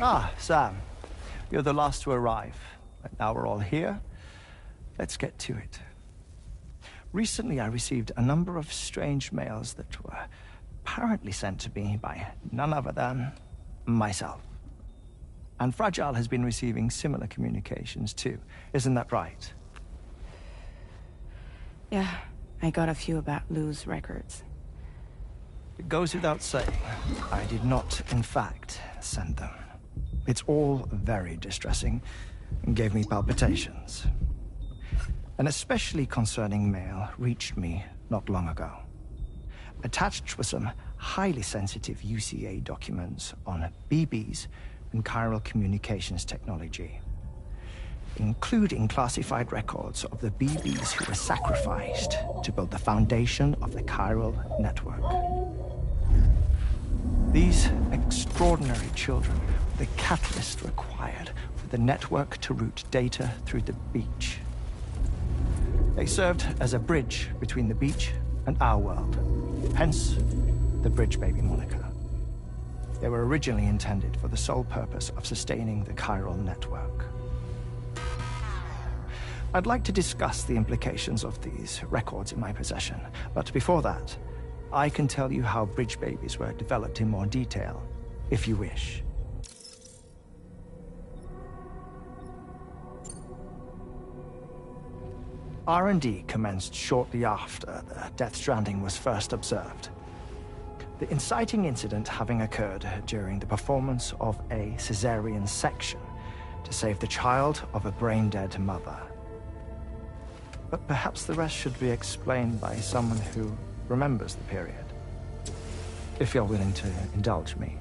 Ah, Sam. You're the last to arrive. But now we're all here. Let's get to it. Recently, I received a number of strange mails that were apparently sent to me by none other than myself. And Fragile has been receiving similar communications too. Isn't that right? Yeah, I got a few about Lou's records. It goes without saying, I did not, in fact, send them. It's all very distressing and gave me palpitations. An especially concerning mail reached me not long ago. Attached were some highly sensitive UCA documents on BBs and chiral communications technology, including classified records of the BBs who were sacrificed to build the foundation of the chiral network. These extraordinary children were the catalyst required for the network to route data through the beach. They served as a bridge between the beach and our world, hence the Bridge Baby moniker. They were originally intended for the sole purpose of sustaining the chiral network. I'd like to discuss the implications of these records in my possession, but before that, I can tell you how Bridge Babies were developed in more detail, if you wish. R&D commenced shortly after the Death Stranding was first observed. The inciting incident having occurred during the performance of a cesarean section to save the child of a brain-dead mother. But perhaps the rest should be explained by someone who remembers the period. If you're willing to indulge me.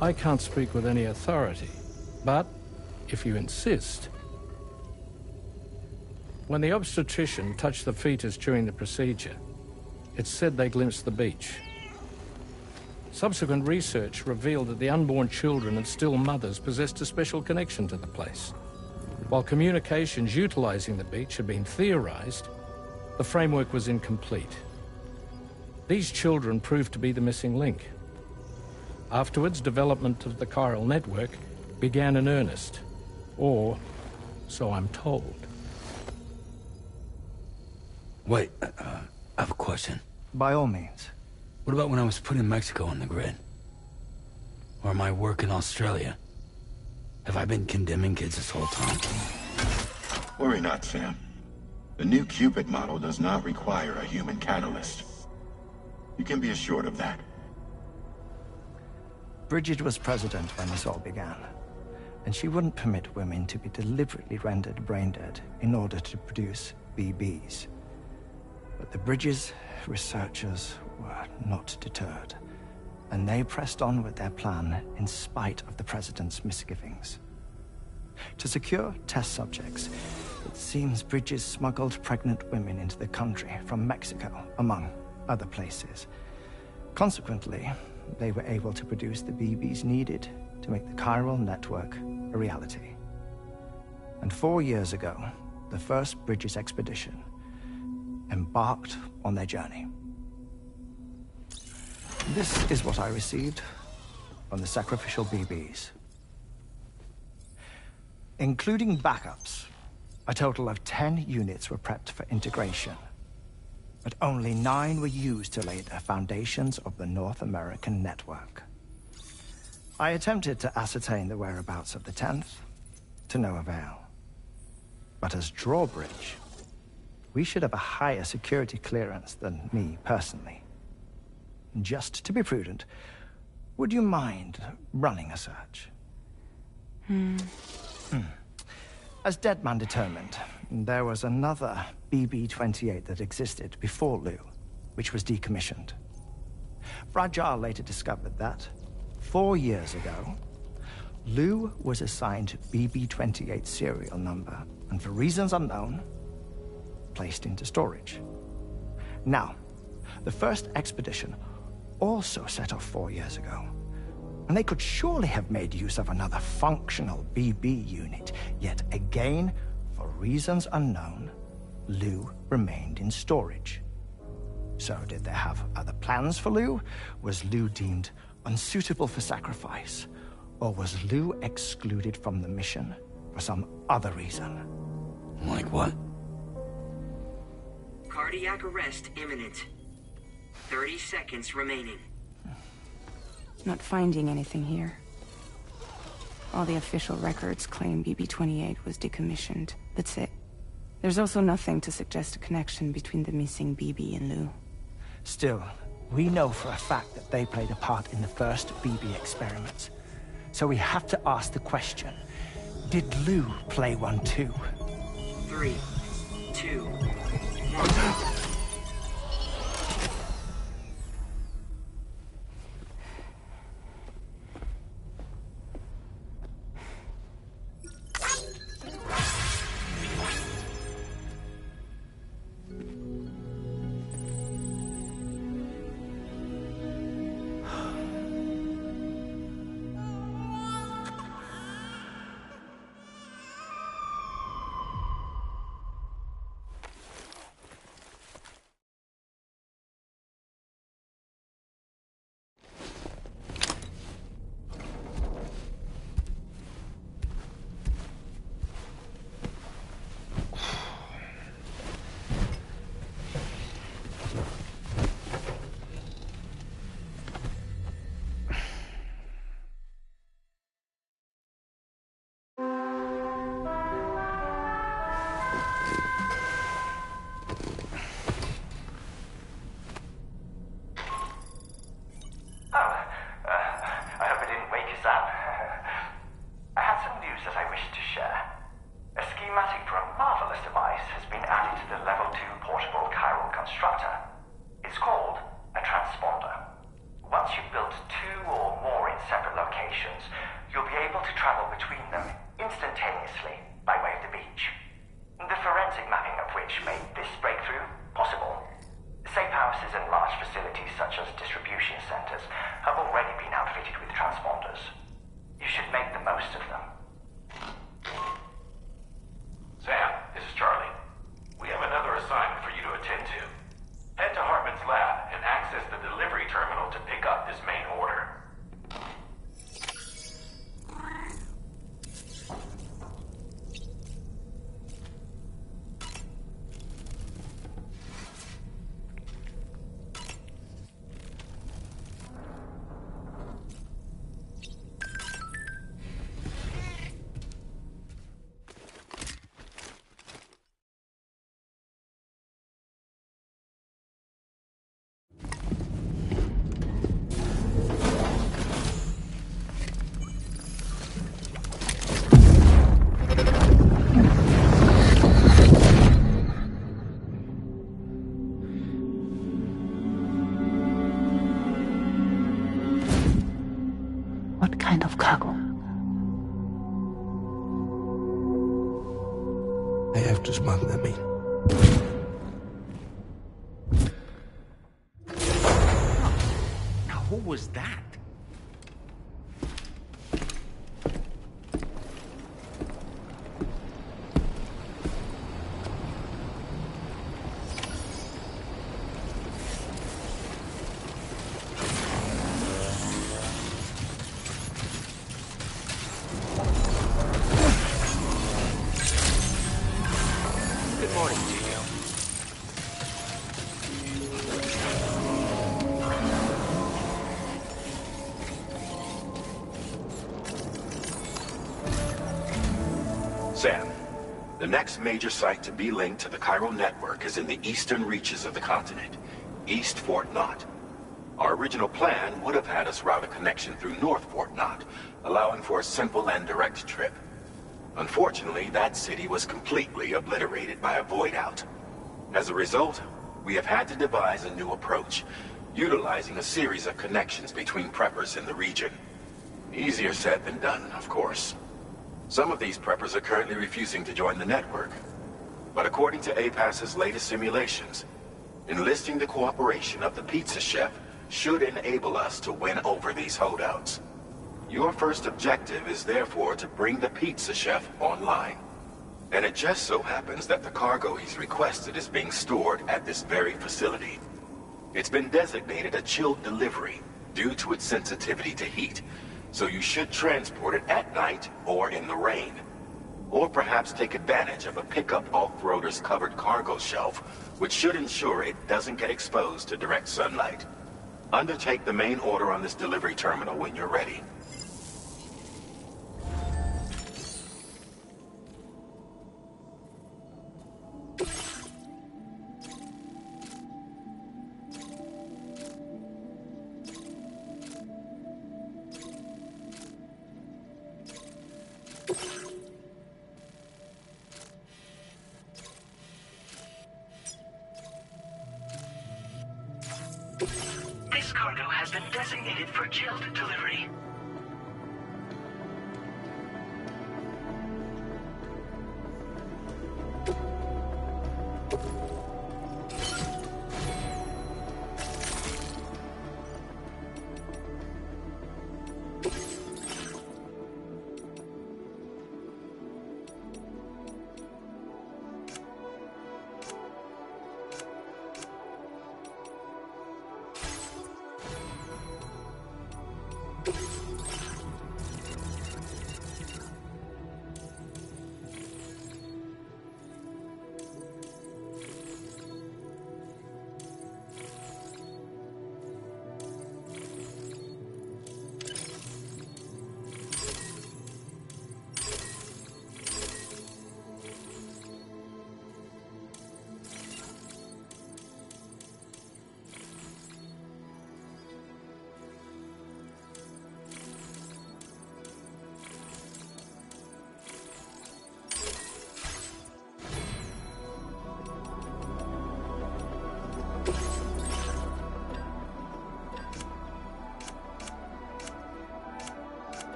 I can't speak with any authority, but if you insist. When the obstetrician touched the fetus during the procedure, it's said they glimpsed the beach. Subsequent research revealed that the unborn children and still mothers possessed a special connection to the place. While communications utilizing the beach had been theorized, the framework was incomplete. These children proved to be the missing link. Afterwards, development of the chiral network began in earnest, or so I'm told. Wait, I have a question. By all means. What about when I was putting Mexico on the grid? Or my work in Australia? Have I been condemning kids this whole time? Worry not, Sam. The new Cupid model does not require a human catalyst. You can be assured of that. Bridget was president when this all began, and she wouldn't permit women to be deliberately rendered brain-dead in order to produce BBs. But the Bridges researchers were not deterred, and they pressed on with their plan in spite of the president's misgivings. To secure test subjects, it seems Bridges smuggled pregnant women into the country from Mexico, among other places. Consequently, they were able to produce the BBs needed to make the chiral network a reality. And 4 years ago, the first Bridges expedition embarked on their journey. This is what I received from the sacrificial BBs. Including backups, a total of 10 units were prepped for integration, but only 9 were used to lay the foundations of the North American network. I attempted to ascertain the whereabouts of the 10th, to no avail. But as drawbridge, we should have a higher security clearance than me personally. Just to be prudent, would you mind running a search? As Deadman determined, there was another BB-28 that existed before Lou, which was decommissioned. Fragile later discovered that, 4 years ago, Lou was assigned BB-28 serial number, and for reasons unknown, placed into storage. Now, the first expedition also set off 4 years ago, and they could surely have made use of another functional BB unit, yet again, for reasons unknown, Lou remained in storage. So did they have other plans for Lou? Was Lou deemed unsuitable for sacrifice? Or was Lou excluded from the mission for some other reason? Like what? Cardiac arrest imminent. 30 seconds remaining. Not finding anything here. All the official records claim BB-28 was decommissioned. That's it. There's also nothing to suggest a connection between the missing BB and Lou. Still, we know for a fact that they played a part in the first BB experiments. So we have to ask the question, did Lou play one too? 3, 2, 1. Kind of cargo. I have to smuggle them in. Now, who was that? Sam, the next major site to be linked to the chiral network is in the eastern reaches of the continent, East Fort Knott. Our original plan would have had us route a connection through North Fort Knott, allowing for a simple and direct trip. Unfortunately, that city was completely obliterated by a void out. As a result, we have had to devise a new approach, utilizing a series of connections between preppers in the region. Easier said than done, of course. Some of these preppers are currently refusing to join the network. But according to APAS's latest simulations, enlisting the cooperation of the pizza chef should enable us to win over these holdouts. Your first objective is therefore to bring the pizza chef online. And it just so happens that the cargo he's requested is being stored at this very facility. It's been designated a chilled delivery due to its sensitivity to heat, so you should transport it at night or in the rain. Or perhaps take advantage of a pickup off-roader's covered cargo shelf, which should ensure it doesn't get exposed to direct sunlight. Undertake the main order on this delivery terminal when you're ready. This cargo has been designated for chilled delivery.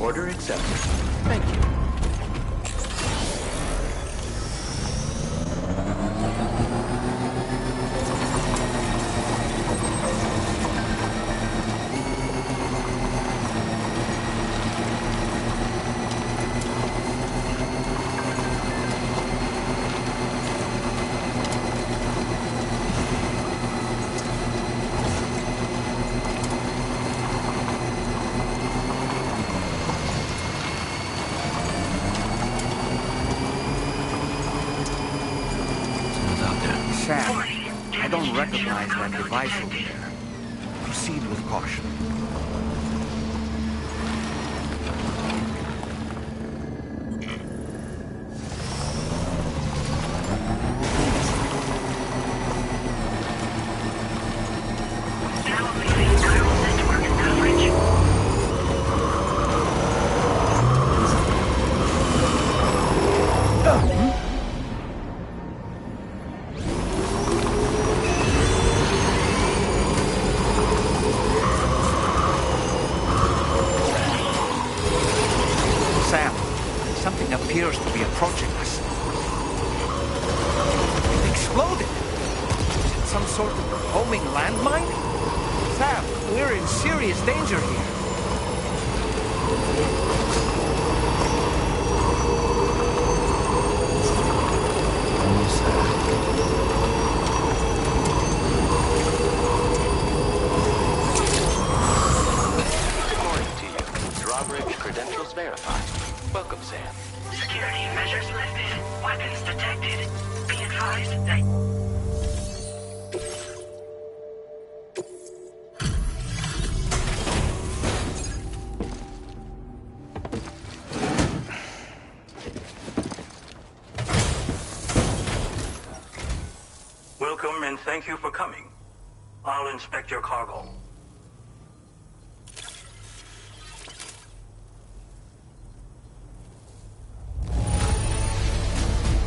Order accepted. Thank you. Sam, I don't recognize that device over there. Proceed with caution. Now leaving Chiral network coverage. Sam, something appears to be approaching us. It exploded! Is it some sort of homing landmine? Sam, we're in serious danger here. Good morning to you. Drawbridge credentials verified. Welcome, Sam. Security measures lifted. Weapons detected. Be advised that... Welcome and thank you for coming. I'll inspect your cargo.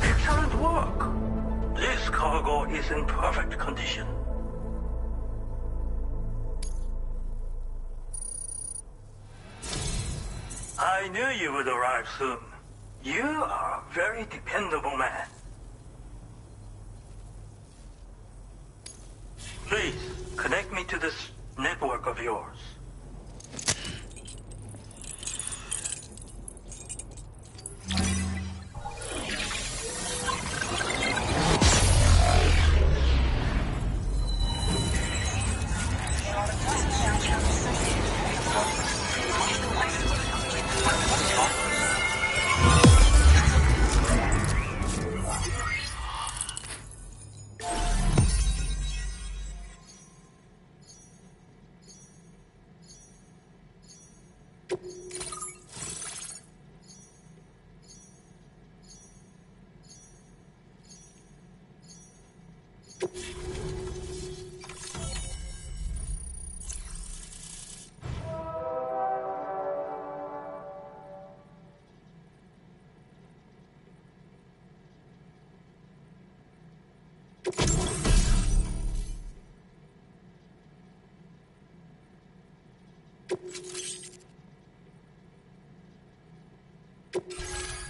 Excellent work. This cargo is in perfect condition. I knew you would arrive soon. You are a very dependable man. Please, connect me to this network of yours.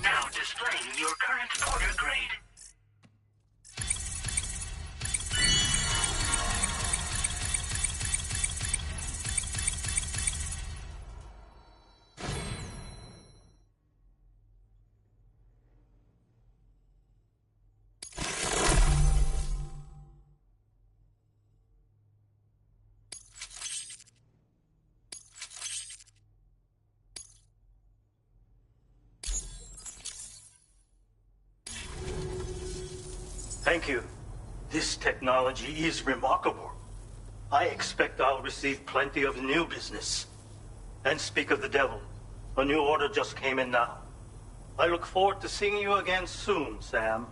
Now displaying your current order grade. Thank you. This technology is remarkable. I expect I'll receive plenty of new business. And speak of the devil, a new order just came in now. I look forward to seeing you again soon, Sam.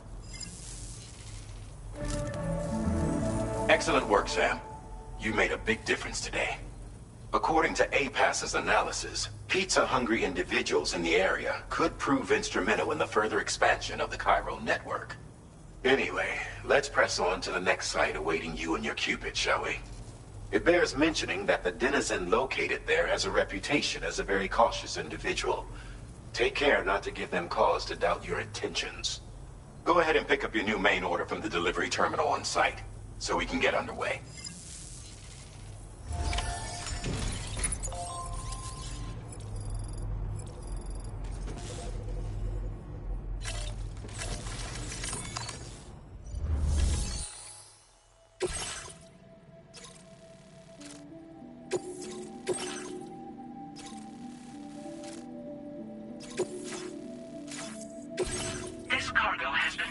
Excellent work, Sam. You made a big difference today. According to APAS's analysis, pizza-hungry individuals in the area could prove instrumental in the further expansion of the Cairo network. Anyway, let's press on to the next site awaiting you and your Cupid, shall we? It bears mentioning that the denizen located there has a reputation as a very cautious individual. Take care not to give them cause to doubt your intentions. Go ahead and pick up your new main order from the delivery terminal on site, so we can get underway. This cargo has been...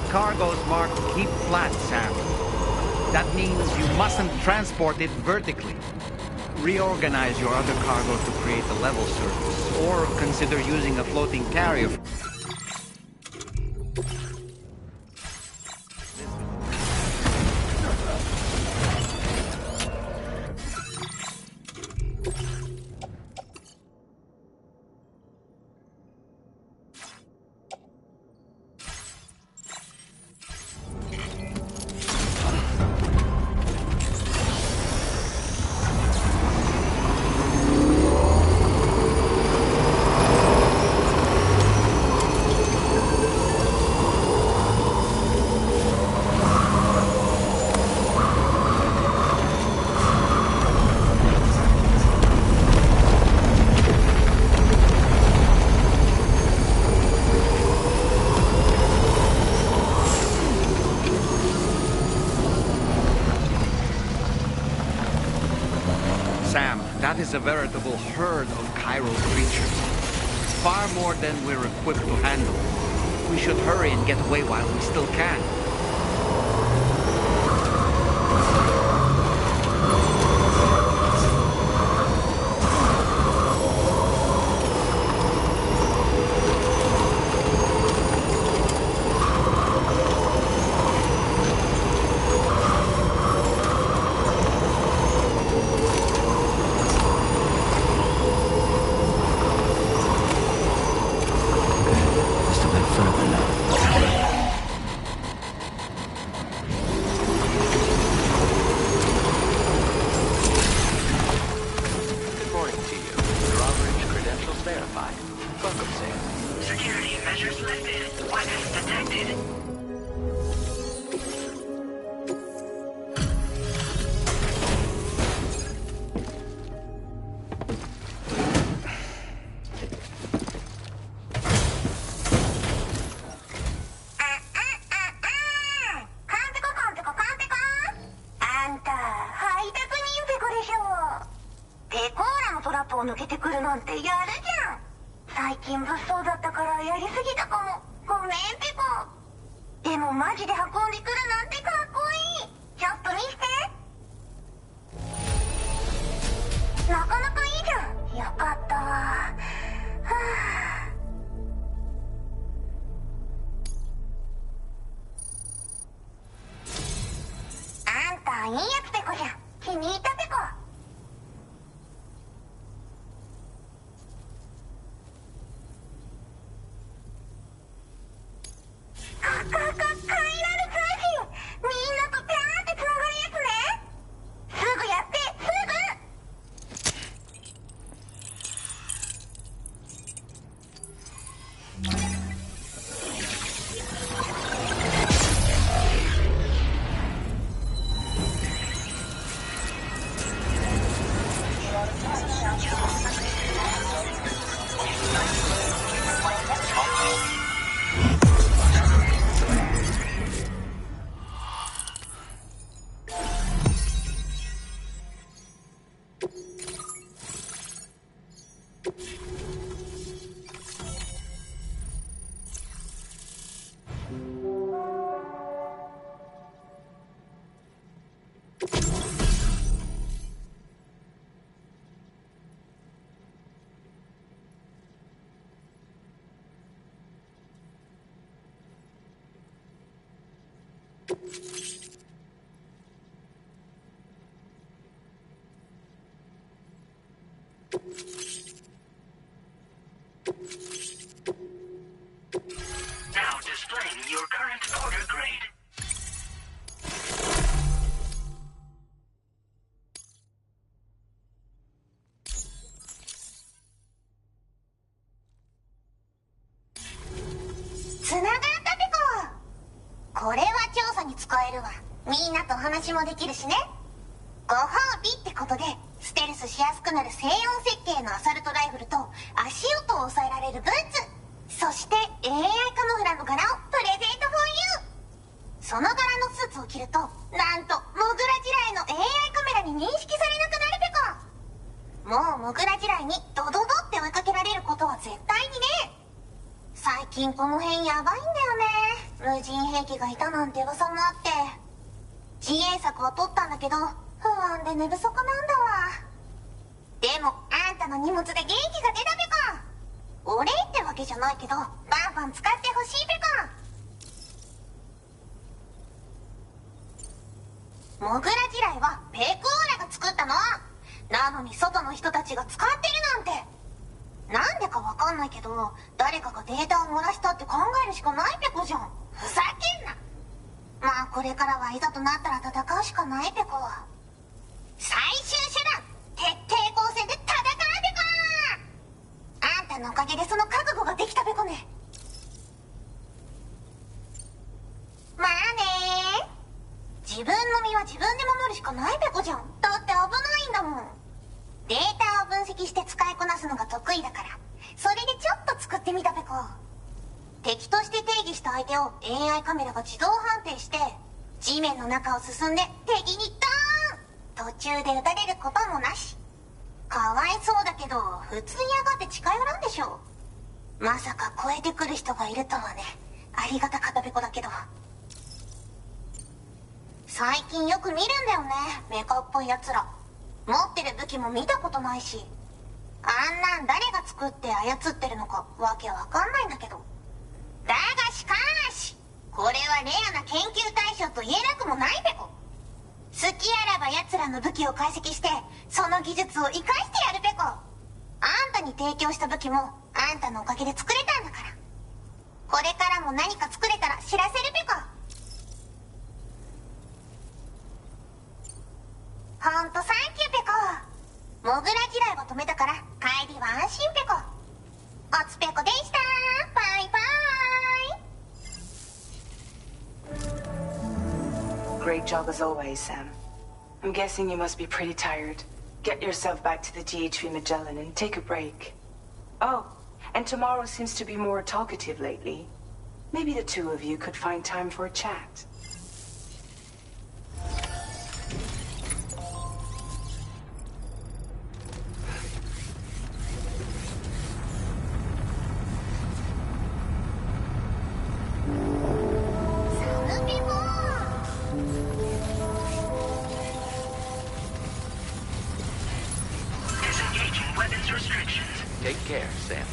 Cargo's marked keep flat, Sam. That means you mustn't transport it vertically. Reorganize your other cargo to create a level surface, or consider using a floating carrier. That is a veritable herd of chiral creatures. Far more than we're equipped to handle. We should hurry and get away while we still can. いいやつペコじゃん。気に入ったペコ。カイラル通信。みんなとピャーってつながるやつね。すぐやって、すぐ。Now displaying your current order grade. Tsunagatta, これは調査に使えるわ。みんなと話もできるしね。ご褒美ってことでステルスしやすくなる静音設計のアサルトライフルと足音を抑えられるブーツ、そして AI カモフラの柄をプレゼントフォーユー。その柄のスーツを着るとなんとモグラ地雷の AI カメラに認識されなくなるペコ。もうモグラ地雷にドドドって追いかけられることは絶対にね。最近この辺やばいんだよね。無人兵器がいたなんて噂もあって、自衛策は取ったんだけど不安で寝不足なんだわ。でもあんたの荷物で元気が出たペコ。お礼ってわけじゃないけどバンバン使ってほしいペコ。モグラ地雷はペクオーラが作ったの。なのに外の人たちが使ってるなんて。なんでかわかんないけど誰かがデータを漏らしたって考えるしかないペコじゃん。ふざけんな。まあこれからはいざとなったら戦うしかないペコ。最終手段、徹底抗戦で戦うペコ。あんたのおかげでその覚悟ができたペコね。まあね。自分の身は自分で守るしかないペコじゃん。だって危ないんだもん。データを分析して使いこなすのが得意だから、それでちょっと作ってみたペコ。敵として定義した相手を AI カメラが自動判定して地面の中を進んで敵にドーン。途中で撃たれることもなし。かわいそうだけど普通に上がって近寄らんでしょ。まさか超えてくる人がいるとはね。ありがたかったペコだけど。最近よく見るんだよね、メカっぽいやつら。持ってる武器も見たことないし、あんなん誰が作って操ってるのかわけわかんないんだけど。だがしかしこれはレアな研究対象と言えなくもないペコ。好きあらば奴らの武器を解析してその技術を生かしてやるペコ。あんたに提供した武器もあんたのおかげで作れたんだから。これからも何か作れたら知らせるペコ。ほんとサンキューペコ。モグラ地雷を止めたから帰りは安心ペコ。おつペコでした。バイバイ。 Great job as always, Sam. I'm guessing you must be pretty tired. Get yourself back to the GHV Magellan and take a break. Oh, and tomorrow seems to be more talkative lately. Maybe the two of you could find time for a chat. Disengaging weapons restrictions. Take care, Sam.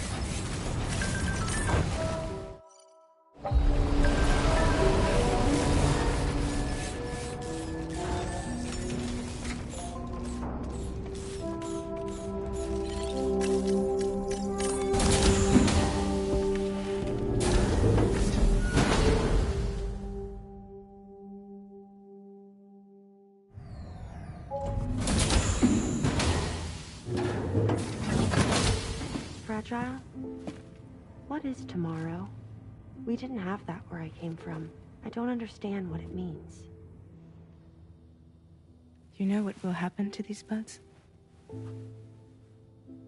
Fragile? What is tomorrow? We didn't have that where I came from. I don't understand what it means. You know what will happen to these buds?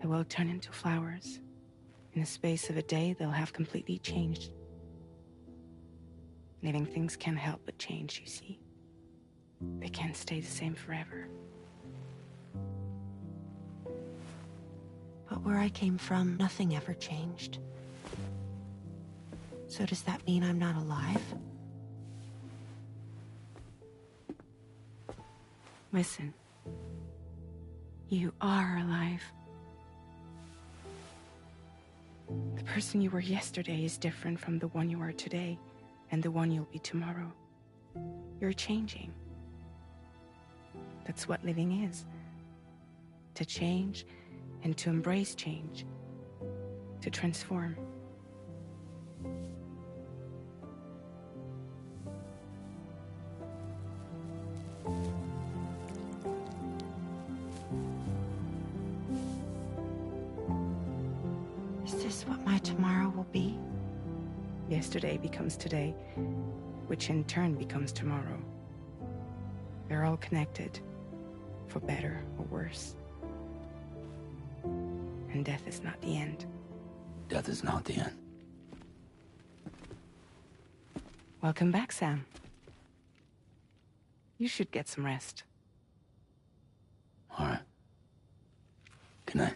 They will turn into flowers. In the space of a day, they'll have completely changed. Living things can't help but change, you see. They can't stay the same forever. But where I came from, nothing ever changed. So does that mean I'm not alive? Listen. You are alive. The person you were yesterday is different from the one you are today, and the one you'll be tomorrow. You're changing. That's what living is. To change, and to embrace change. To transform. Is this what my tomorrow will be? Yesterday becomes today, which in turn becomes tomorrow. They're all connected, for better or worse. And death is not the end. Death is not the end. Welcome back, Sam. You should get some rest. All right. Good night.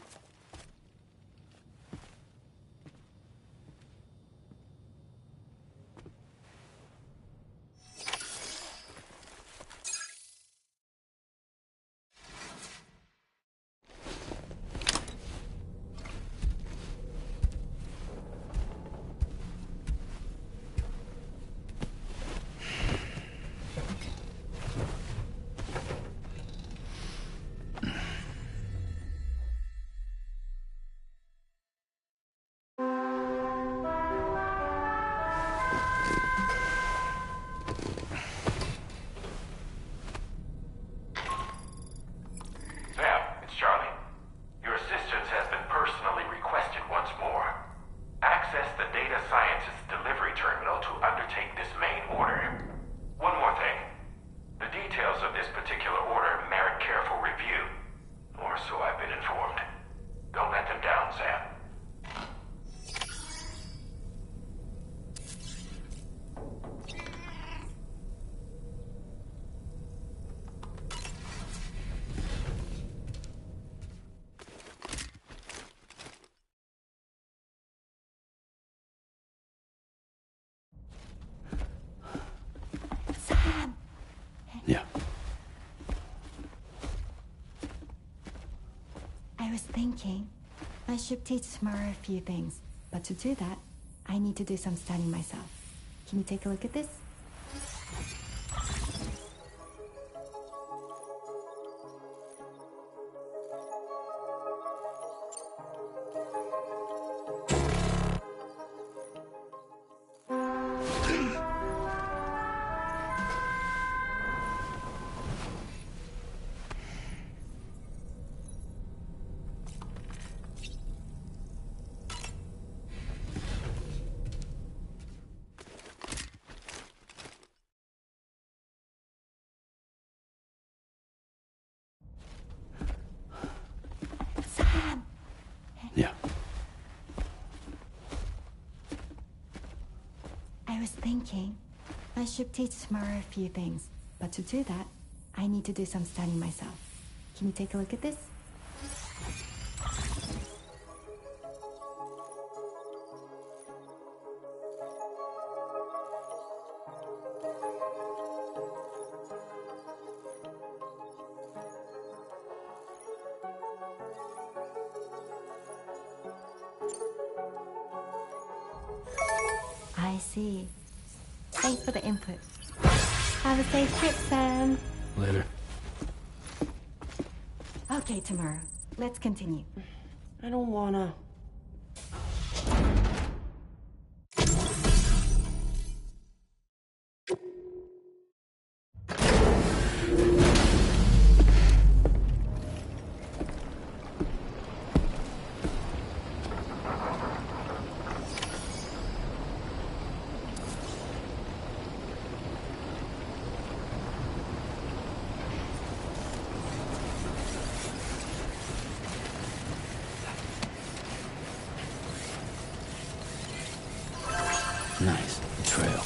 Yeah. I was thinking, I should teach Samara a few things, but to do that, I need to do some studying myself. Can you take a look at this? Yeah. I was thinking, I should teach Samara a few things, but to do that, I need to do some studying myself. Can you take a look at this? I see. Thanks for the input. Have a safe trip, Sam. Later. Okay, tomorrow. Let's continue. I don't wanna. Nice. The trail.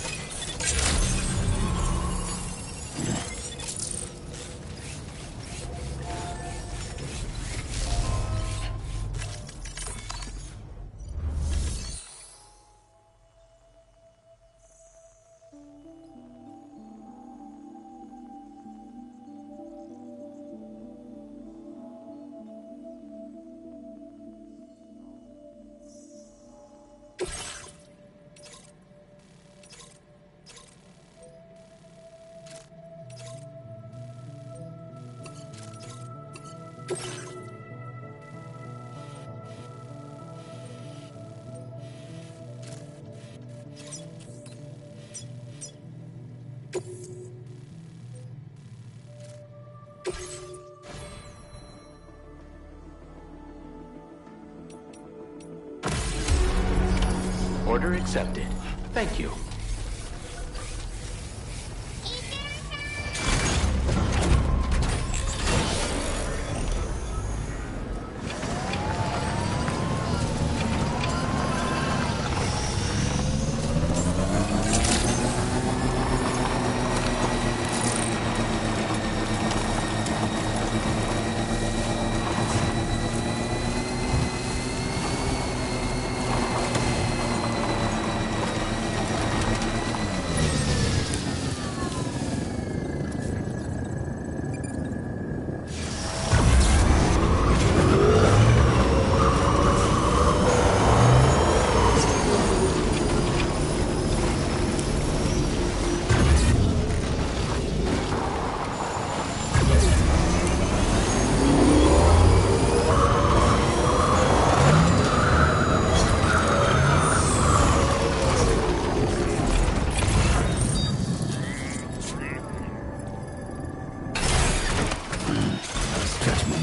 Order accepted. Thank you.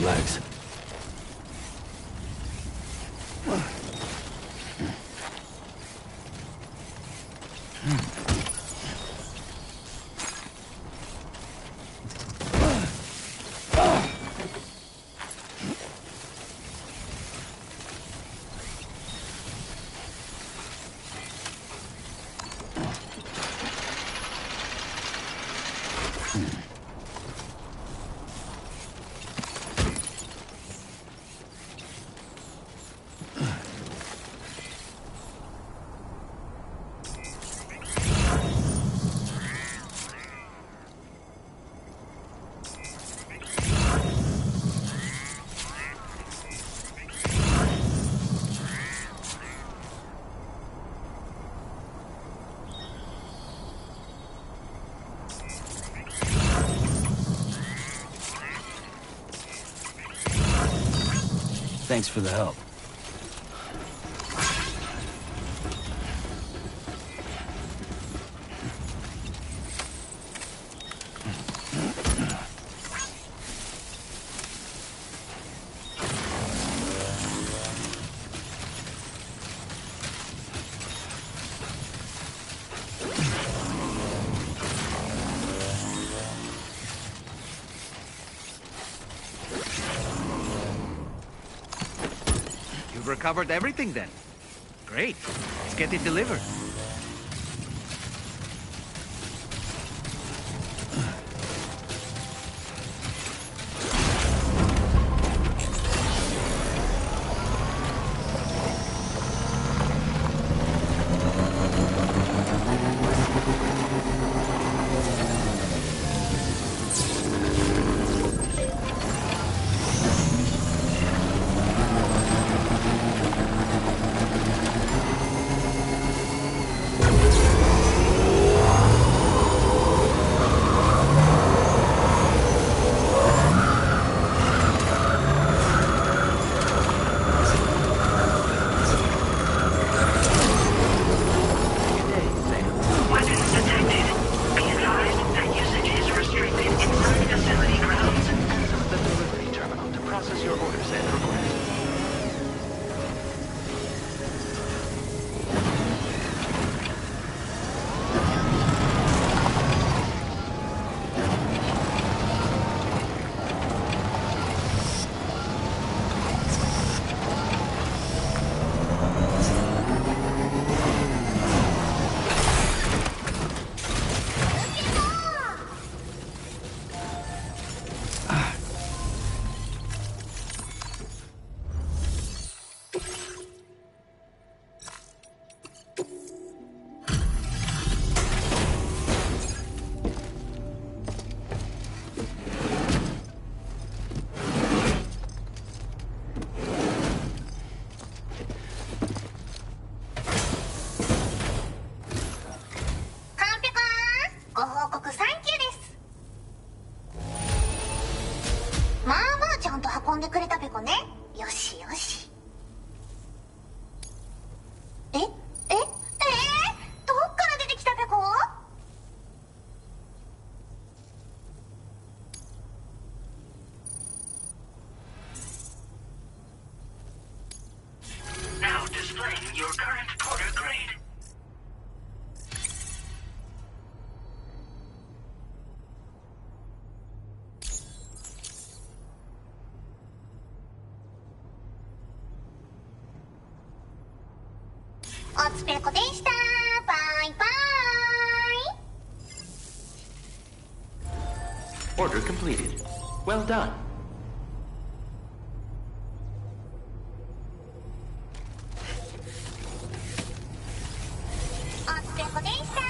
Legs. Thanks for the help. You've recovered everything then. Great. Let's get it delivered. おつぺこでした。バイバイ。 Order completed. Well done. おつぺこでした。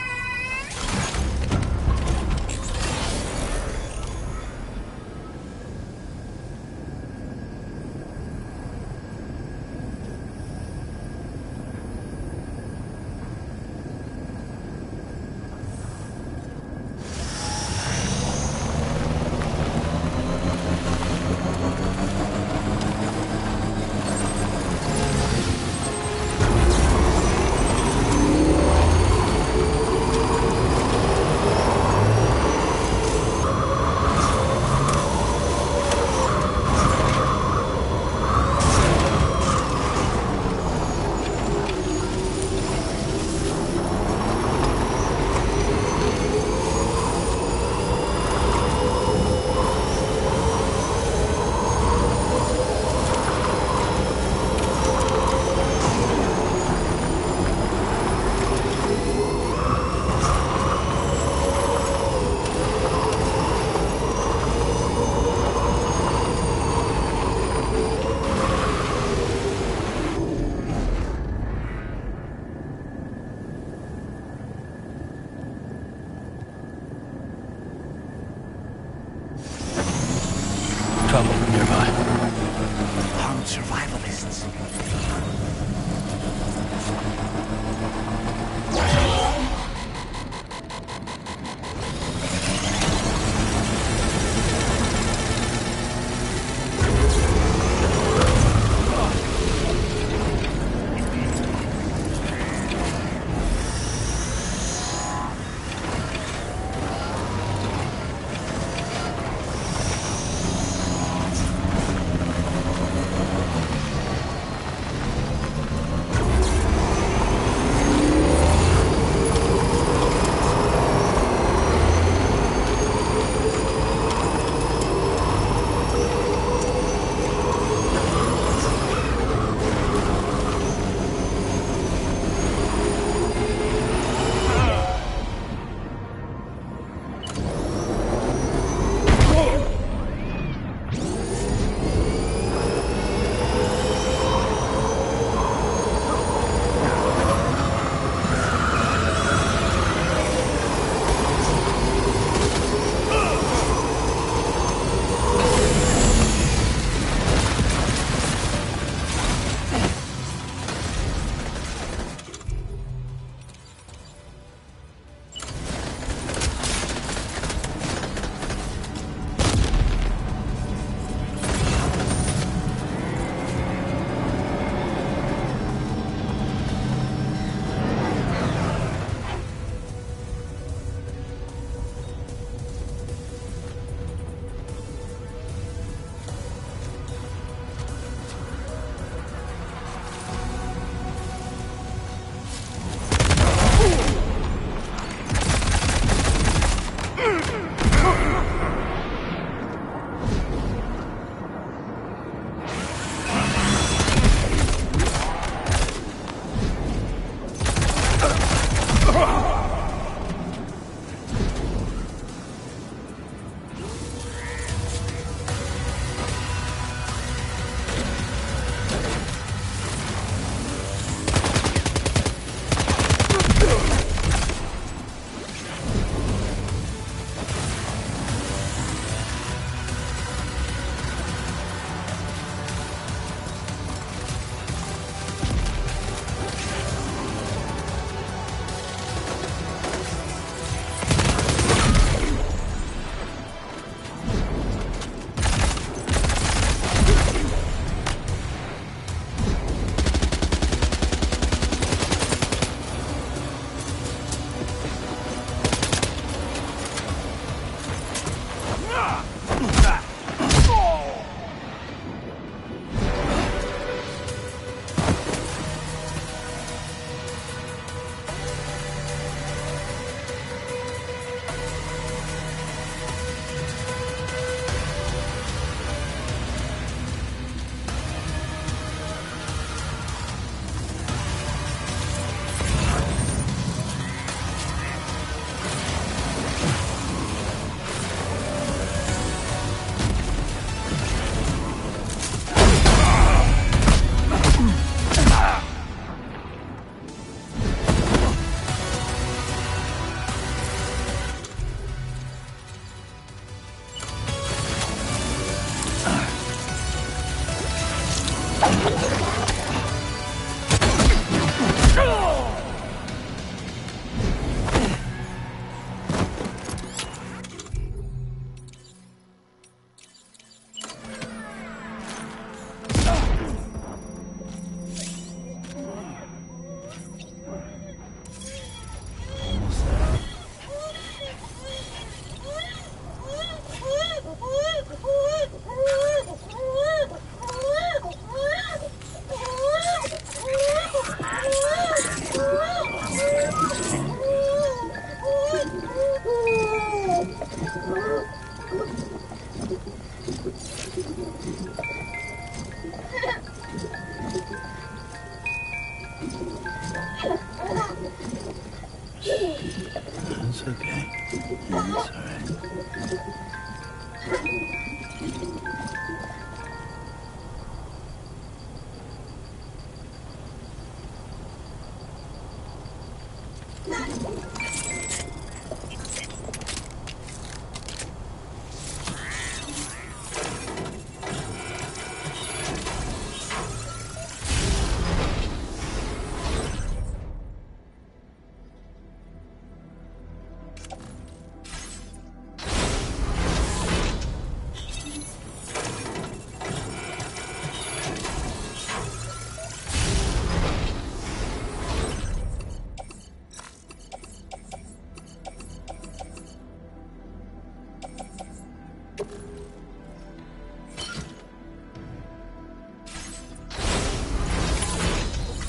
It's okay. Yeah, it's all right.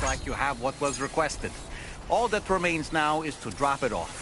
Like you have what was requested. All that remains now is to drop it off.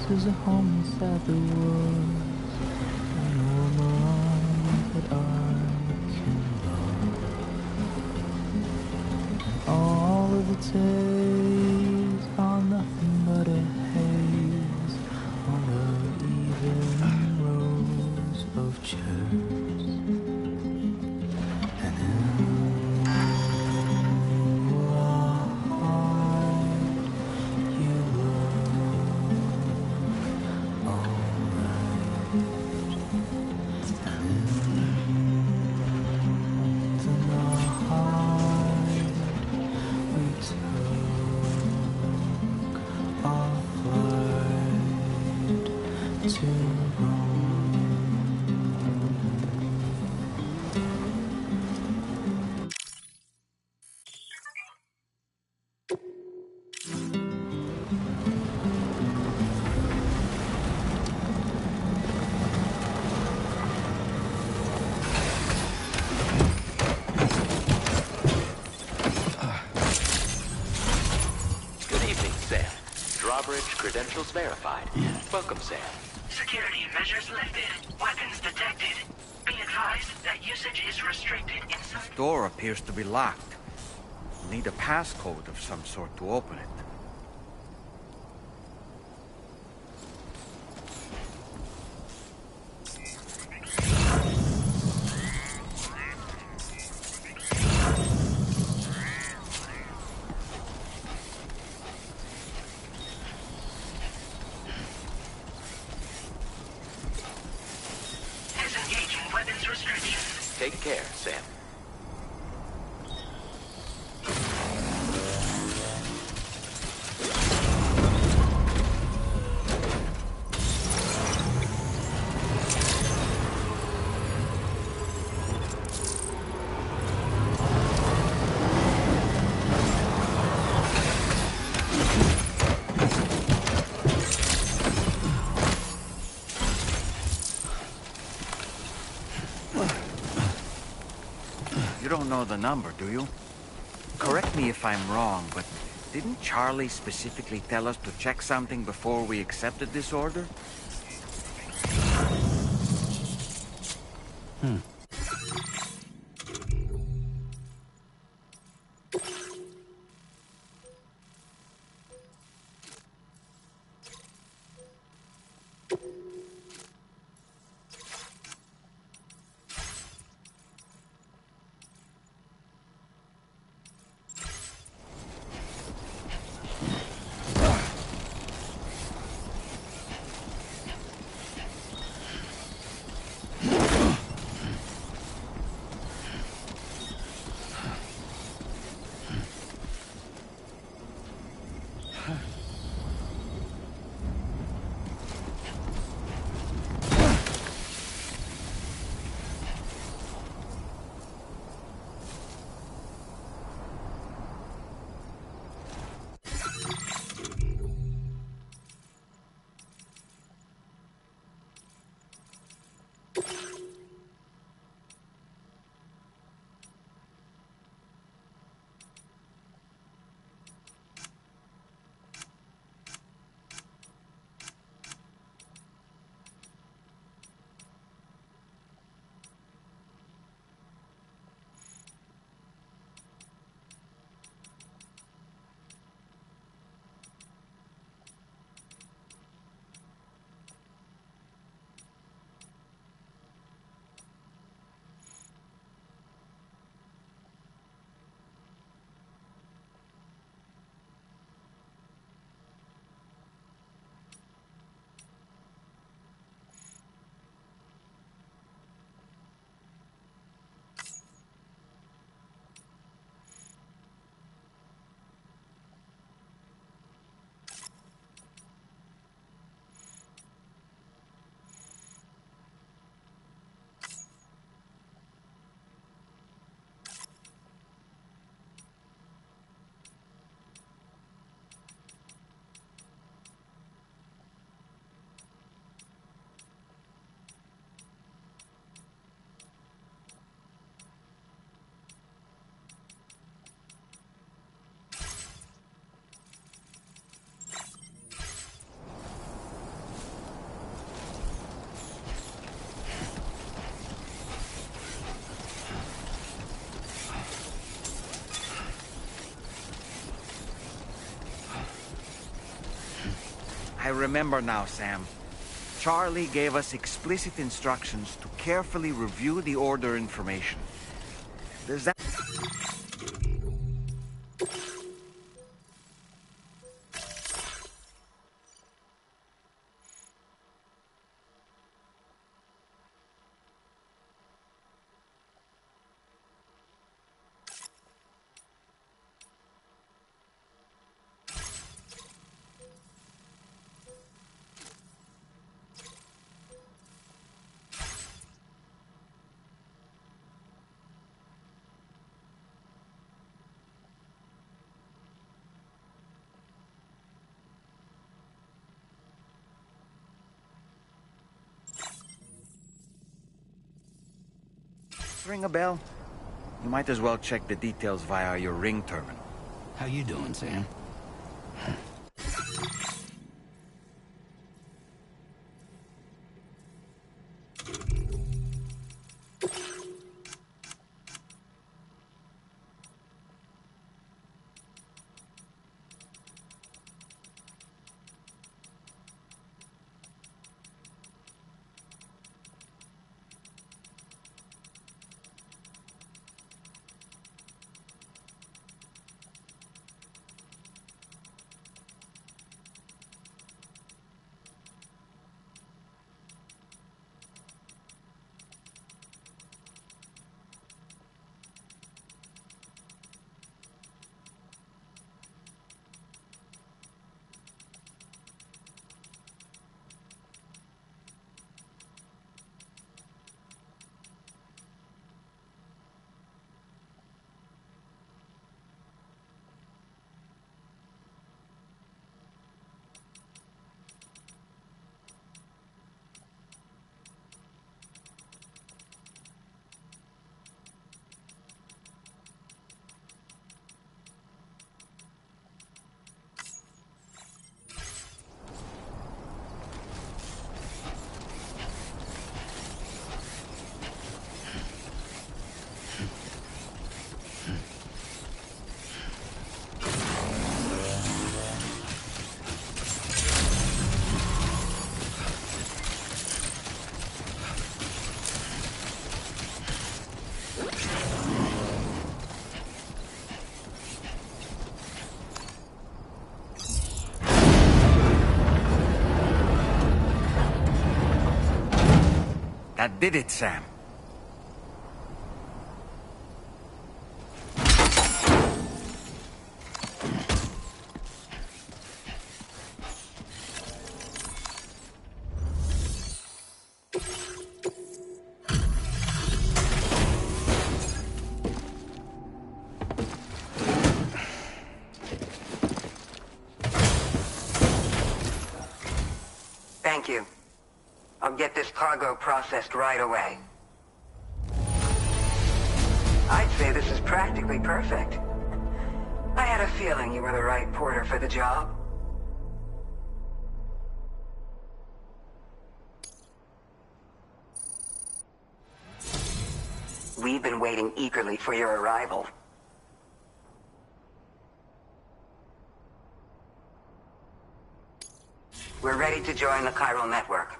There's a home inside the woods, and a woman that I can love. And all of the days are nothing but a haze on the even rows of chairs. And in your eye, you Credentials verified. Welcome, Sam. Security measures lifted. Weapons detected. Be advised that usage is restricted inside. The door appears to be locked. We'll need a passcode of some sort to open it. Take care, Sam. You don't know the number, do you? Correct me if I'm wrong, but didn't Charlie specifically tell us to check something before we accepted this order? I remember now, Sam. Charlie gave us explicit instructions to carefully review the order information. Does that... Ring a bell? You might as well check the details via your ring terminal. How you doing, Sam? That did it, Sam. Thank you. I'll get this cargo processed right away. I'd say this is practically perfect. I had a feeling you were the right porter for the job. We've been waiting eagerly for your arrival. We're ready to join the chiral network.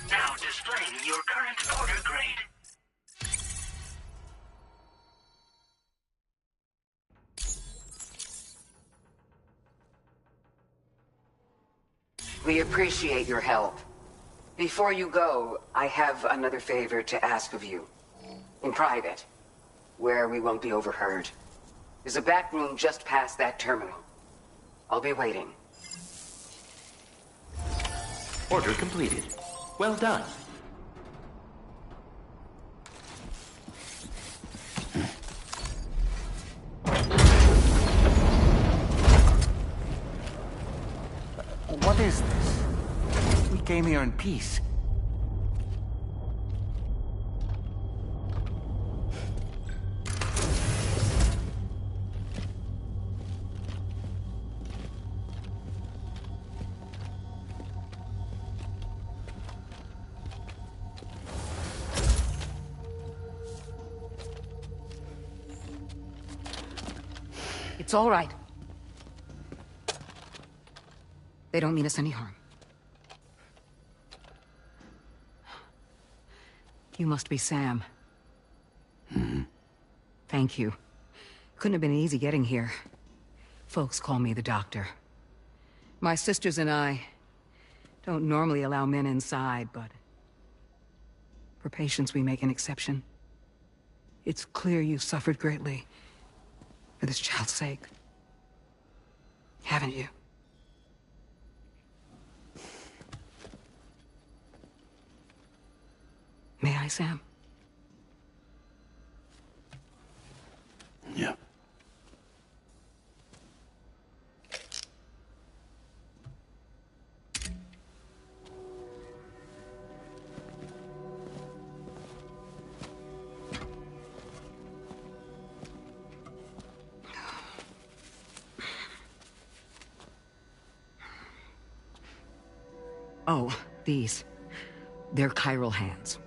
Now displaying your current order grade. We appreciate your help. Before you go, I have another favor to ask of you. In private, where we won't be overheard. There's a back room just past that terminal. I'll be waiting. Order completed. Well done. What is this? We came here in peace. It's all right. They don't mean us any harm. You must be Sam. Thank you. Couldn't have been easy getting here. Folks call me the doctor. My sisters and I don't normally allow men inside, but for patients we make an exception. It's clear you suffered greatly for this child's sake. Haven't you? May I, Sam? Yeah. Oh, these. They're chiral hands.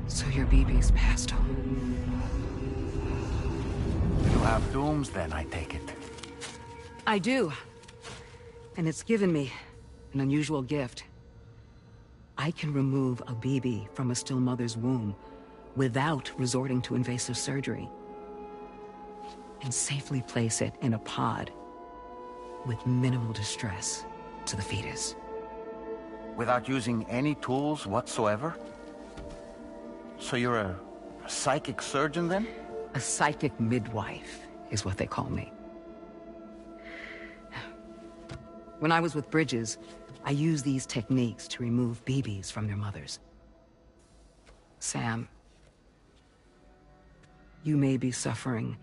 So your BB's passed on. You have dooms then, I take it. I do. And it's given me an unusual gift. I can remove a BB from a still mother's womb without resorting to invasive surgery, and safely place it in a pod with minimal distress to the fetus. Without using any tools whatsoever? So you're a psychic surgeon then? A psychic midwife is what they call me. When I was with Bridges, I used these techniques to remove BBs from their mothers. Sam, you may be suffering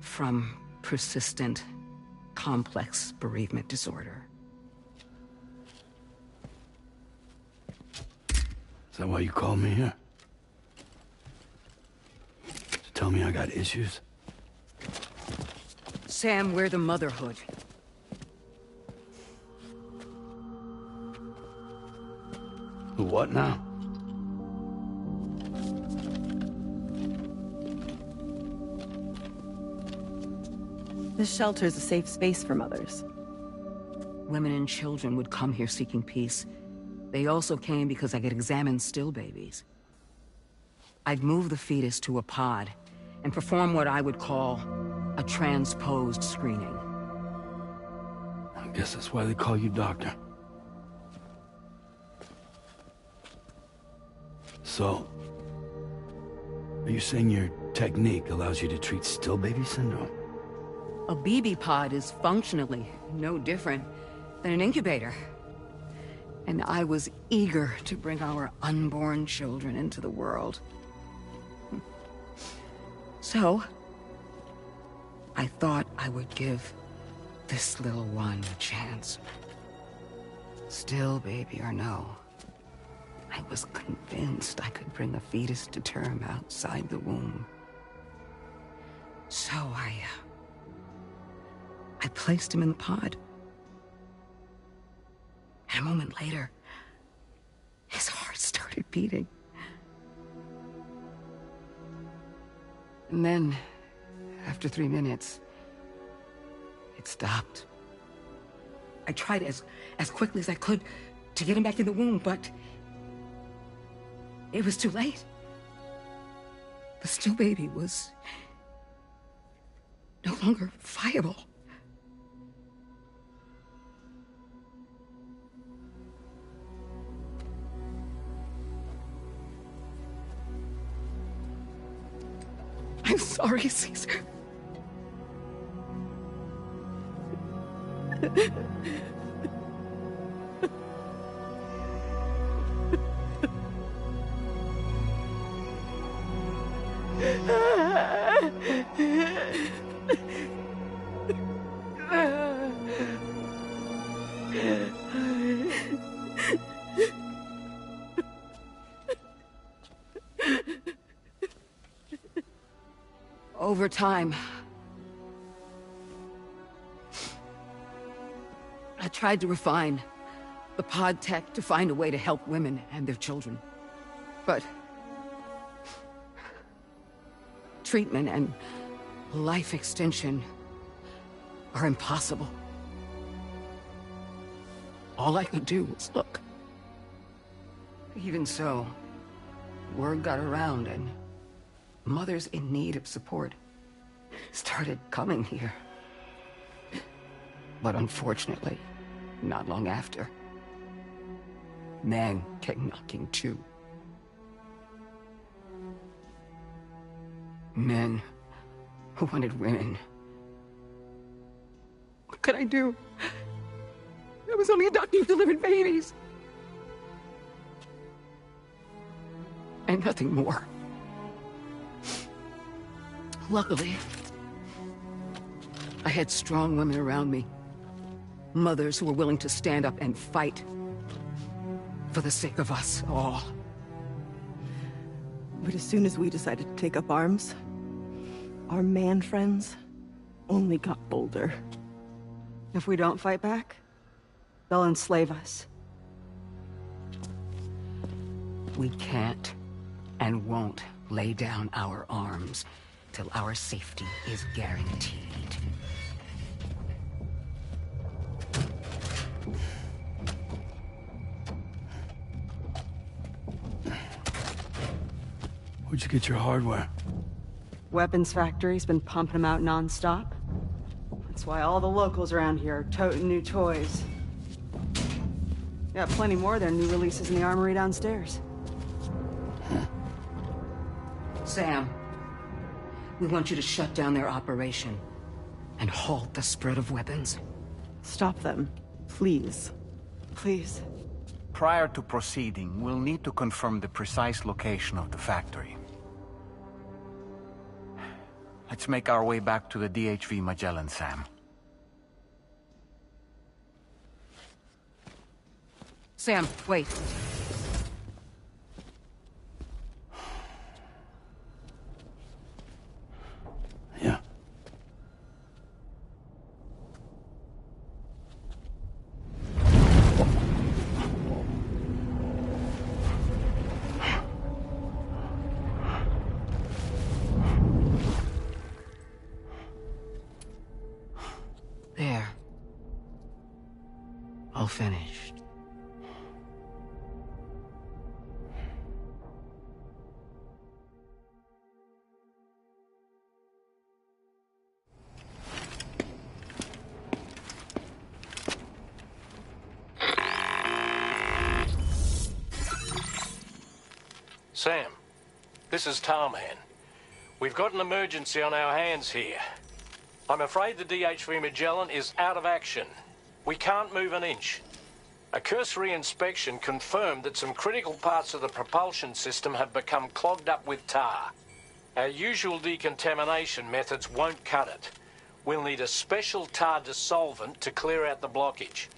from persistent, complex bereavement disorder. Is that why you called me here? To tell me I got issues? Sam, we're the motherhood. The what now? This shelter is a safe space for mothers. Women and children would come here seeking peace. They also came because I could examine still babies. I'd move the fetus to a pod and perform what I would call a transposed screening. I guess that's why they call you doctor. So, are you saying your technique allows you to treat still baby syndrome? A BB pod is functionally no different than an incubator. And I was eager to bring our unborn children into the world. So, I thought I would give this little one a chance. Still baby or no, I was convinced I could bring a fetus to term outside the womb. So I placed him in the pod. And a moment later, his heart started beating. And then, after 3 minutes, it stopped. I tried as quickly as I could to get him back in the womb, but it was too late. The still baby was no longer viable. I'm sorry, Caesar. Over time, I tried to refine the pod tech to find a way to help women and their children. But treatment and life extension are impossible. All I could do was look. Even so, word got around and mothers in need of support started coming here. But unfortunately, not long after, men came knocking too. Men who wanted women. What could I do? I was only a doctor who delivered babies. And nothing more. Luckily, I had strong women around me. Mothers who were willing to stand up and fight for the sake of us all. But as soon as we decided to take up arms, our man friends only got bolder. If we don't fight back, they'll enslave us. We can't and won't lay down our arms till our safety is guaranteed. Where'd you get your hardware? Weapons factory's been pumping them out non-stop. That's why all the locals around here are toting new toys. Got plenty more of their new releases in the armory downstairs. Sam, We want you to shut down their operation and halt the spread of weapons. Stop them, please. Please. Prior to proceeding, we'll need to confirm the precise location of the factory. Let's make our way back to the DHV Magellan, Sam. Sam, wait. Yeah. There. All finished. Sam, this is Tarman. We've got an emergency on our hands here. I'm afraid the DHV Magellan is out of action. We can't move an inch. A cursory inspection confirmed that some critical parts of the propulsion system have become clogged up with tar. Our usual decontamination methods won't cut it. We'll need a special tar dissolvent to clear out the blockage.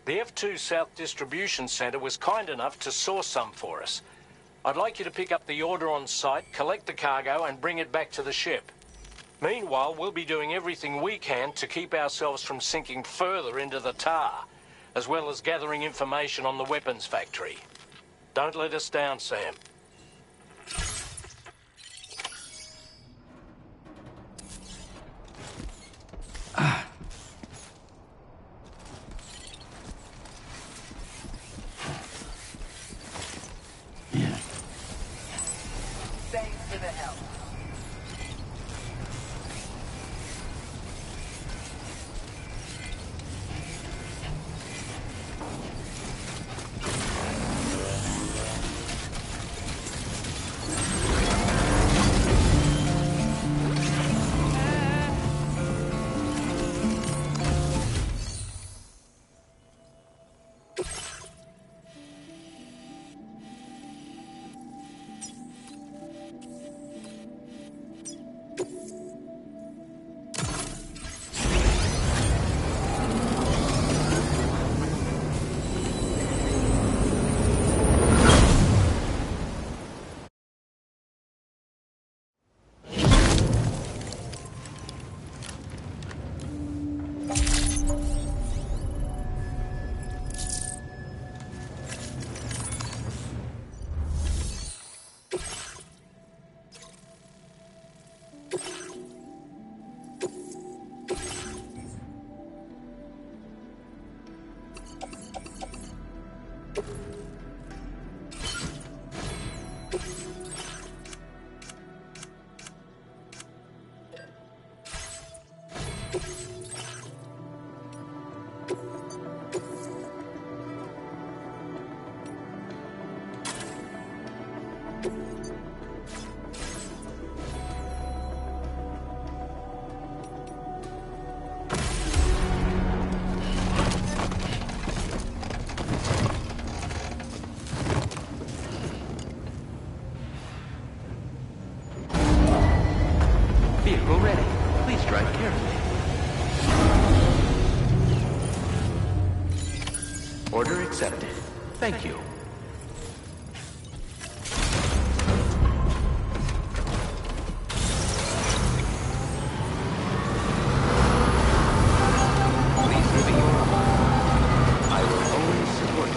The F2 South Distribution Centre was kind enough to source some for us. I'd like you to pick up the order on site, collect the cargo and bring it back to the ship. Meanwhile, we'll be doing everything we can to keep ourselves from sinking further into the tar, as well as gathering information on the weapons factory. Don't let us down, Sam. Thanks for the help. Vehicle ready. Please drive carefully. Order accepted. Thank you. Please review your order. I will always support you.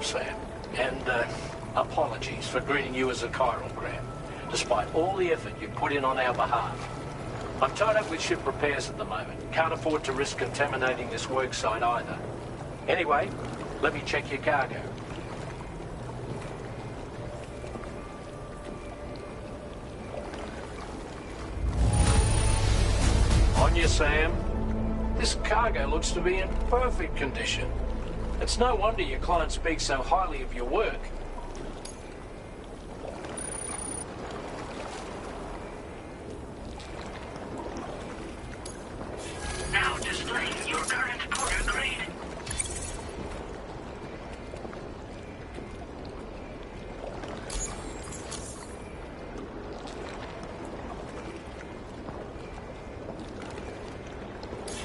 Sam. And, apologies for greeting you as a chiral gram, despite all the effort you put in on our behalf. I'm tied up with ship repairs at the moment. Can't afford to risk contaminating this work site either. Anyway, let me check your cargo. On you, Sam. This cargo looks to be in perfect condition. It's no wonder your client speaks so highly of your work. Now displaying your current porter grade.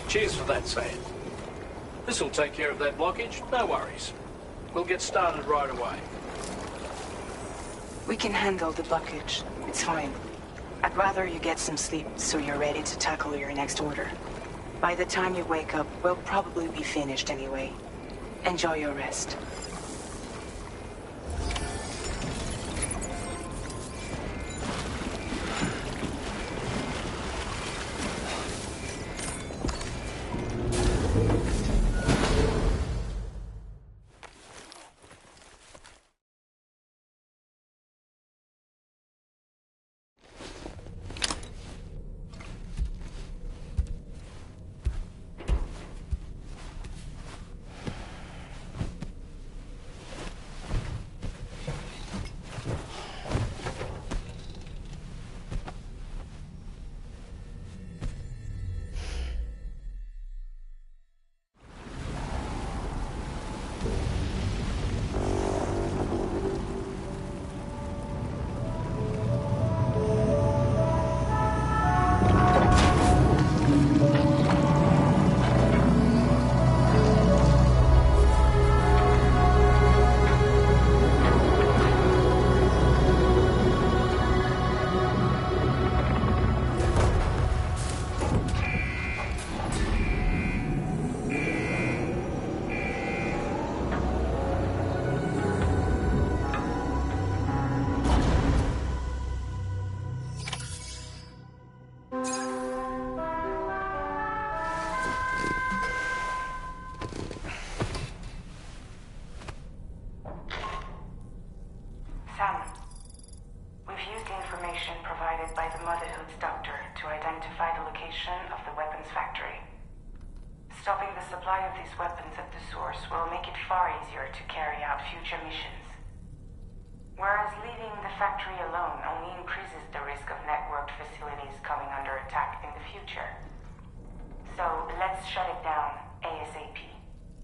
Cheers for that, Sam. This'll take care of that blockage, no worries. We'll get started right away. We can handle the blockage. It's fine. I'd rather you get some sleep so you're ready to tackle your next order. By the time you wake up, we'll probably be finished anyway. Enjoy your rest. Stopping the supply of these weapons at the source will make it far easier to carry out future missions. Whereas leaving the factory alone only increases the risk of networked facilities coming under attack in the future. So let's shut it down ASAP.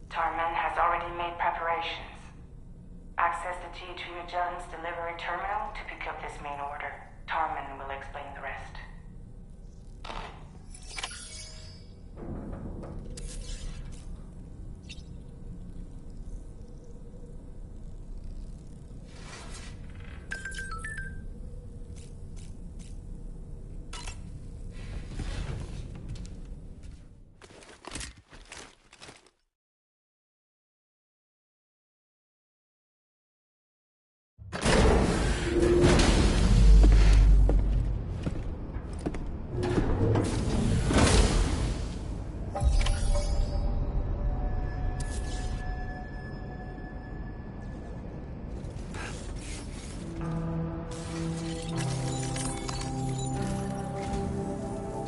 Tarman has already made preparations. Access the T2 Magellan's delivery terminal to pick up this main order. Tarman will explain the rest.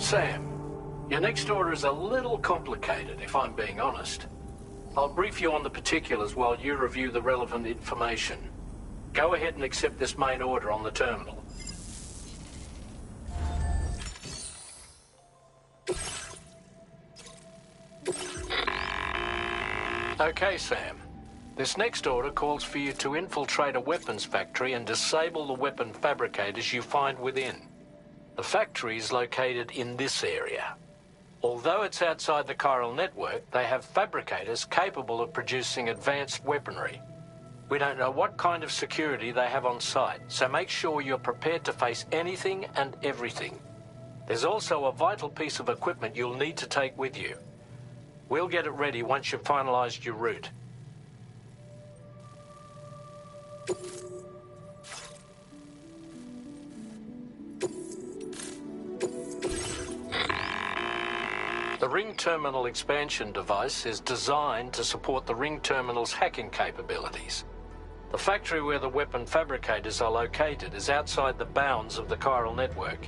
Sam, your next order is a little complicated, if I'm being honest. I'll brief you on the particulars while you review the relevant information. Go ahead and accept this main order on the terminal. Okay, Sam. This next order calls for you to infiltrate a weapons factory and disable the weapon fabricators you find within. The factory is located in this area. Although it's outside the chiral network, they have fabricators capable of producing advanced weaponry. We don't know what kind of security they have on site, so make sure you're prepared to face anything and everything. There's also a vital piece of equipment you'll need to take with you. We'll get it ready once you've finalized your route. The Ring Terminal expansion device is designed to support the Ring Terminal's hacking capabilities. The factory where the weapon fabricators are located is outside the bounds of the chiral network,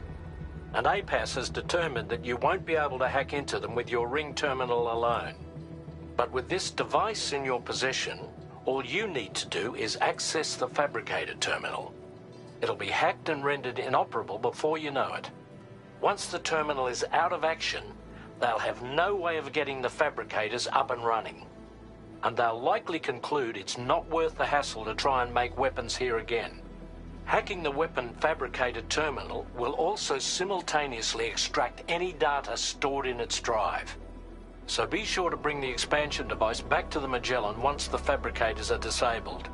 and APAS has determined that you won't be able to hack into them with your Ring Terminal alone. But with this device in your possession, all you need to do is access the fabricator terminal. It'll be hacked and rendered inoperable before you know it. Once the terminal is out of action, they'll have no way of getting the fabricators up and running. And they'll likely conclude it's not worth the hassle to try and make weapons here again. Hacking the weapon fabricator terminal will also simultaneously extract any data stored in its drive. So be sure to bring the expansion device back to the Magellan once the fabricators are disabled.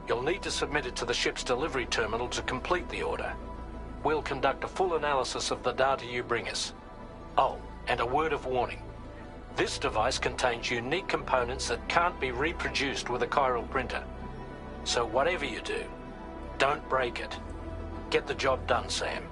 You'll need to submit it to the ship's delivery terminal to complete the order. We'll conduct a full analysis of the data you bring us. Oh, and a word of warning. This device contains unique components that can't be reproduced with a chiral printer. So whatever you do, don't break it. Get the job done, Sam.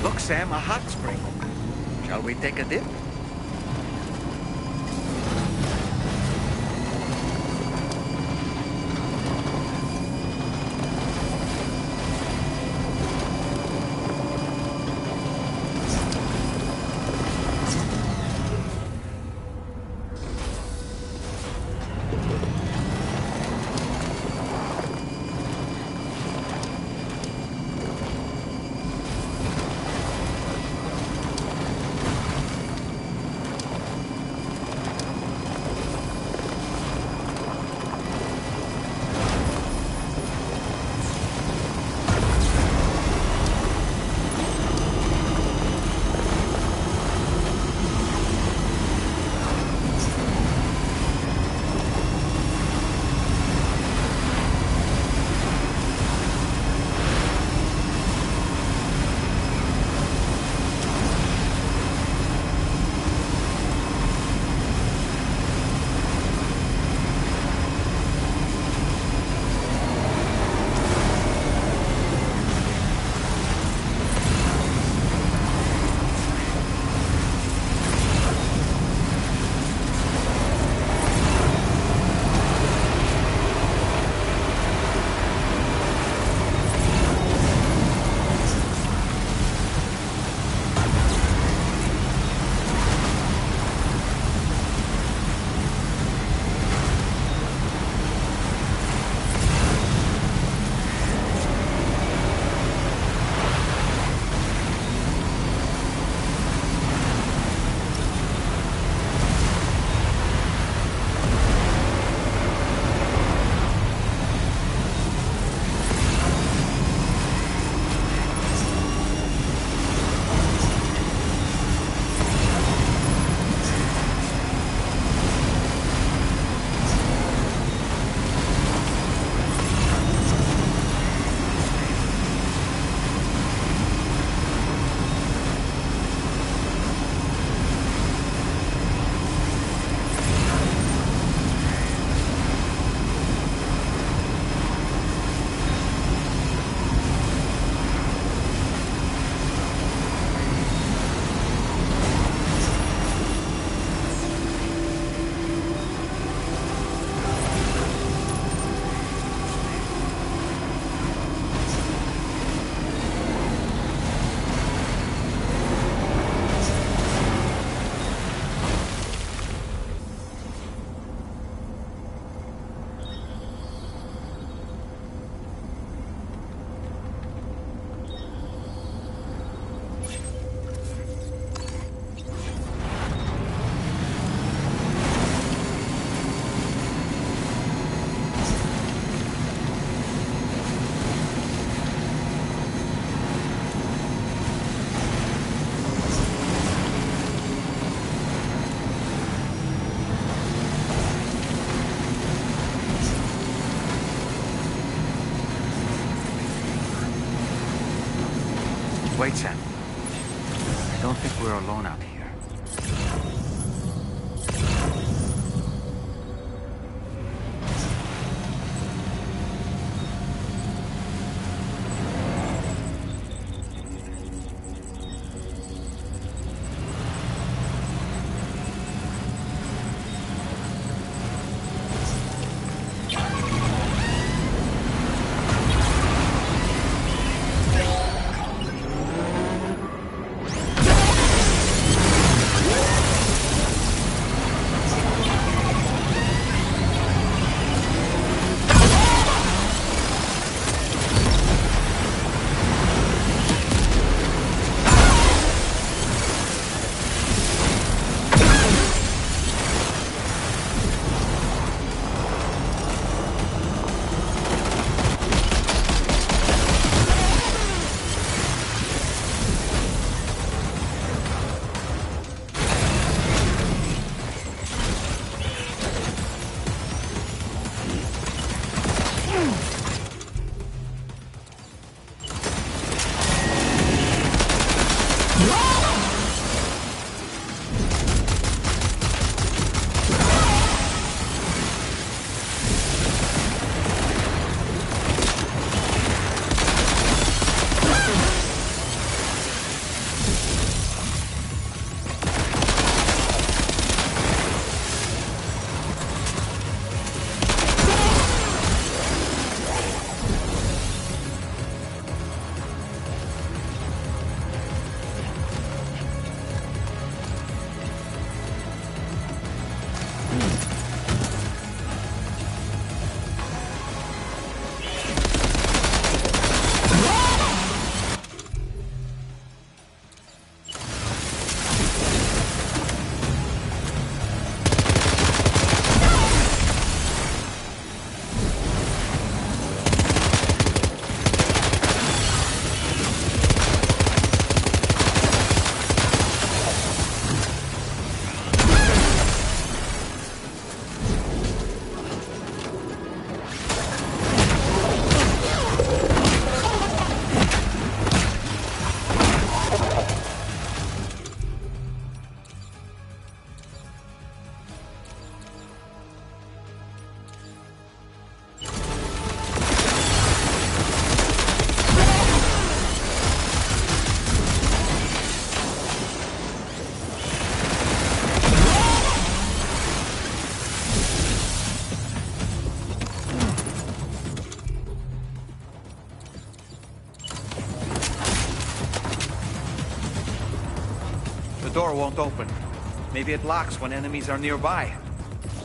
Look, Sam, a hot spring. Shall we take a dip? we're alone out here. The door won't open. Maybe it locks when enemies are nearby.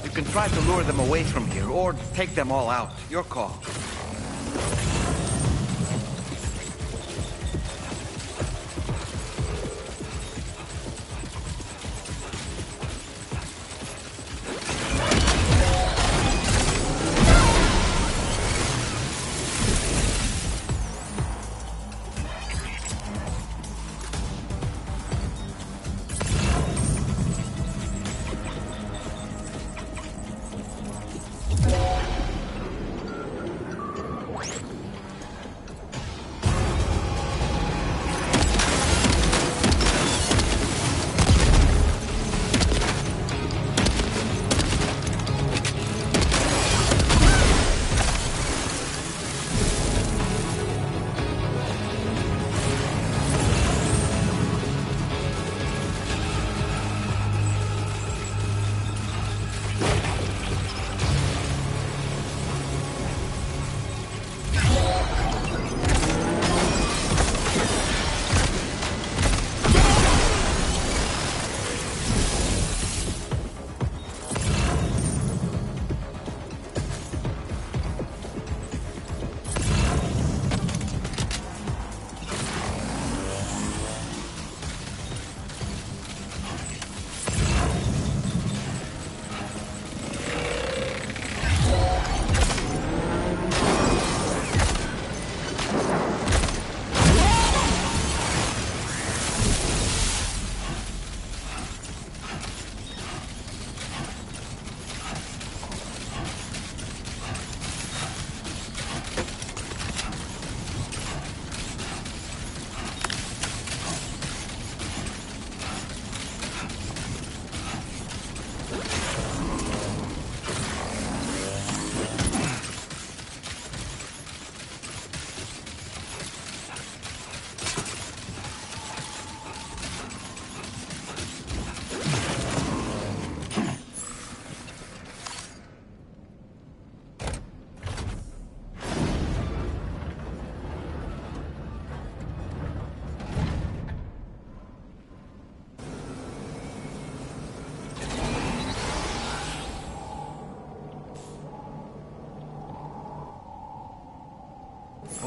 You can try to lure them away from here, or take them all out. Your call.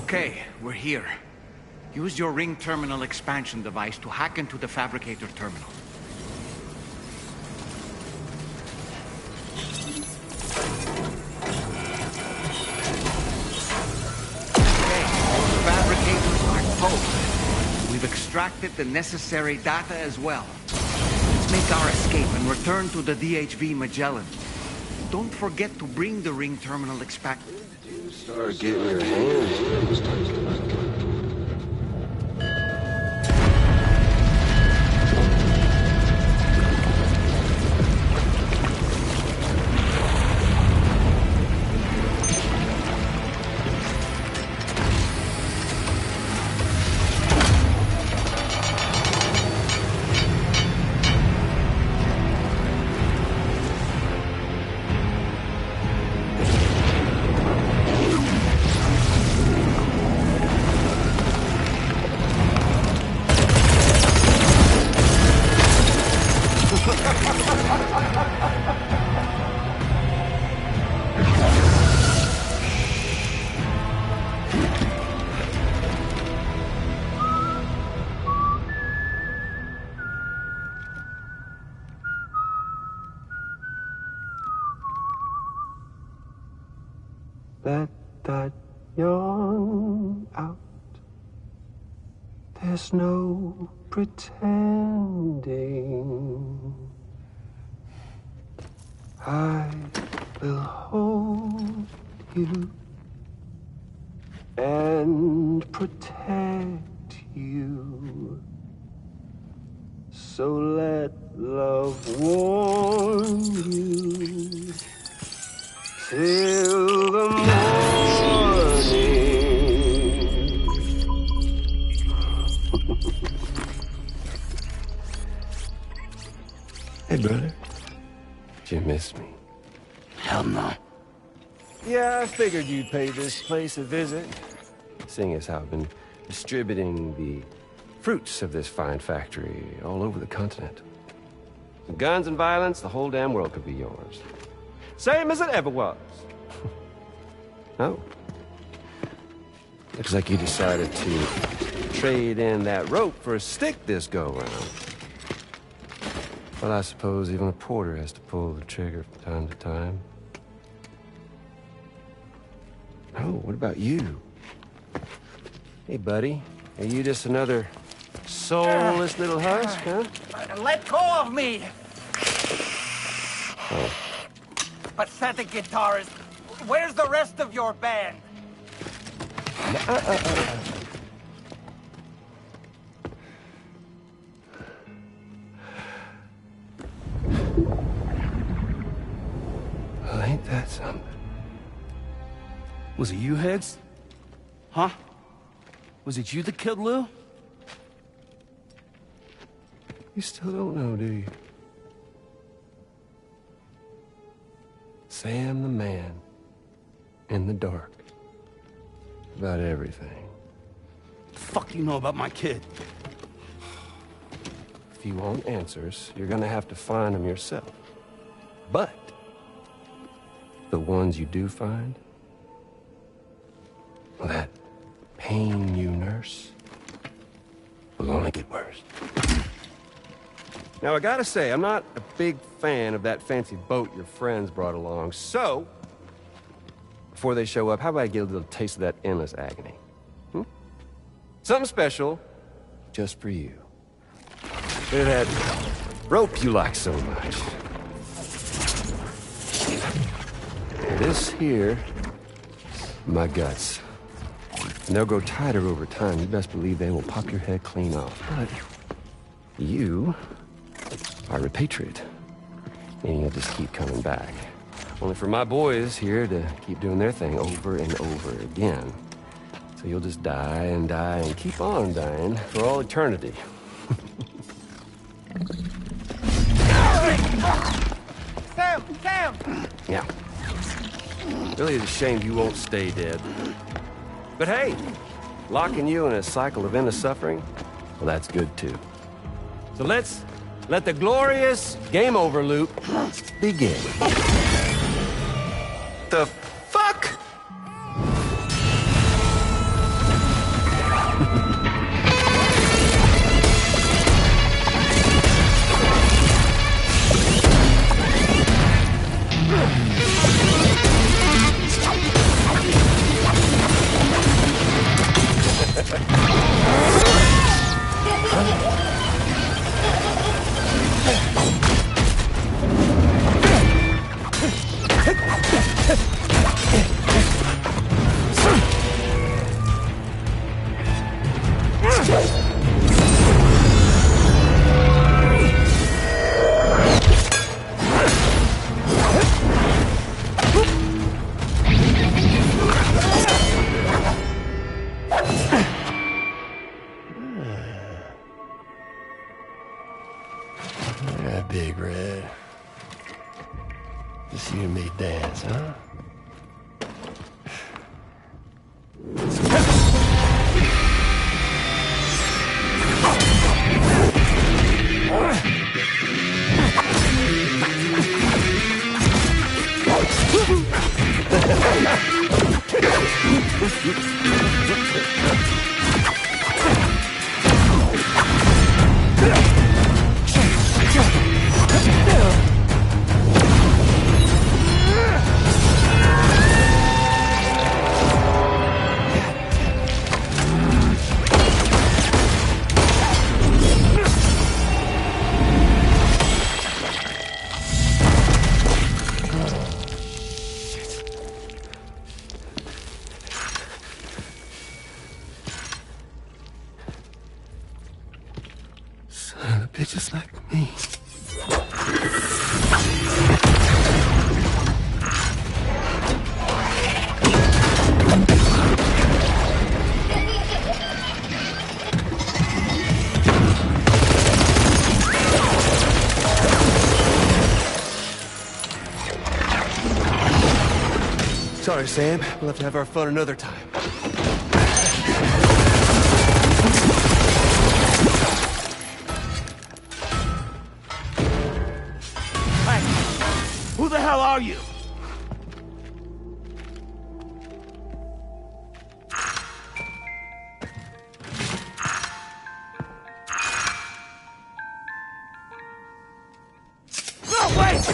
Okay, we're here. Use your ring terminal expansion device to hack into the fabricator terminal. Okay, all fabricators are exposed. We've extracted the necessary data as well. Let's make our escape and return to the DHV Magellan. Don't forget to bring the ring terminal expansion. Start getting your hands dirty. Let that yawn out. There's no pretending. I will hold you and protect you. So let love warm you till the morning. Hey, brother. Did you miss me? Hell no. Yeah, I figured you'd pay this place a visit, seeing as how I've been distributing the fruits of this fine factory all over the continent. With guns and violence, the whole damn world could be yours. Same as it ever was. Oh. Looks like you decided to trade in that rope for a stick this go-round. Well, I suppose even a porter has to pull the trigger from time to time. Oh, what about you? Hey, buddy. Are you just another soulless little husk, huh? Let go of me! Oh. Pathetic guitarist. Where's the rest of your band? Well, ain't that something? Was it you, Higgs? Huh? Was it you that killed Lou? You still don't know, do you? Sam the man. In the dark. About everything. What the fuck do you know about my kid? If you want answers, you're gonna have to find them yourself. But the ones you do find, well, that pain you nurse will only get worse. Now, I gotta say, I'm not a big fan of that fancy boat your friends brought along, so before they show up, how about I get a little taste of that endless agony? Something special just for you. Bit of that rope you like so much. This here, my guts. And they'll grow tighter over time. You best believe they will pop your head clean off. But you are a patriot. And you'll just keep coming back. Only for my boys here to keep doing their thing over and over again. So you'll just die and keep on dying for all eternity. Sam! Sam! Yeah. Really is a shame you won't stay dead. But hey, locking you in a cycle of endless suffering, well, that's good too. So let's let the glorious game over loop begin. The fuck? Yeah, Big Red. Just you and me dance, huh? Son of a bitch, just like me. Sorry, Sam. We'll have to have our fun another time. Who the hell are you? No, wait!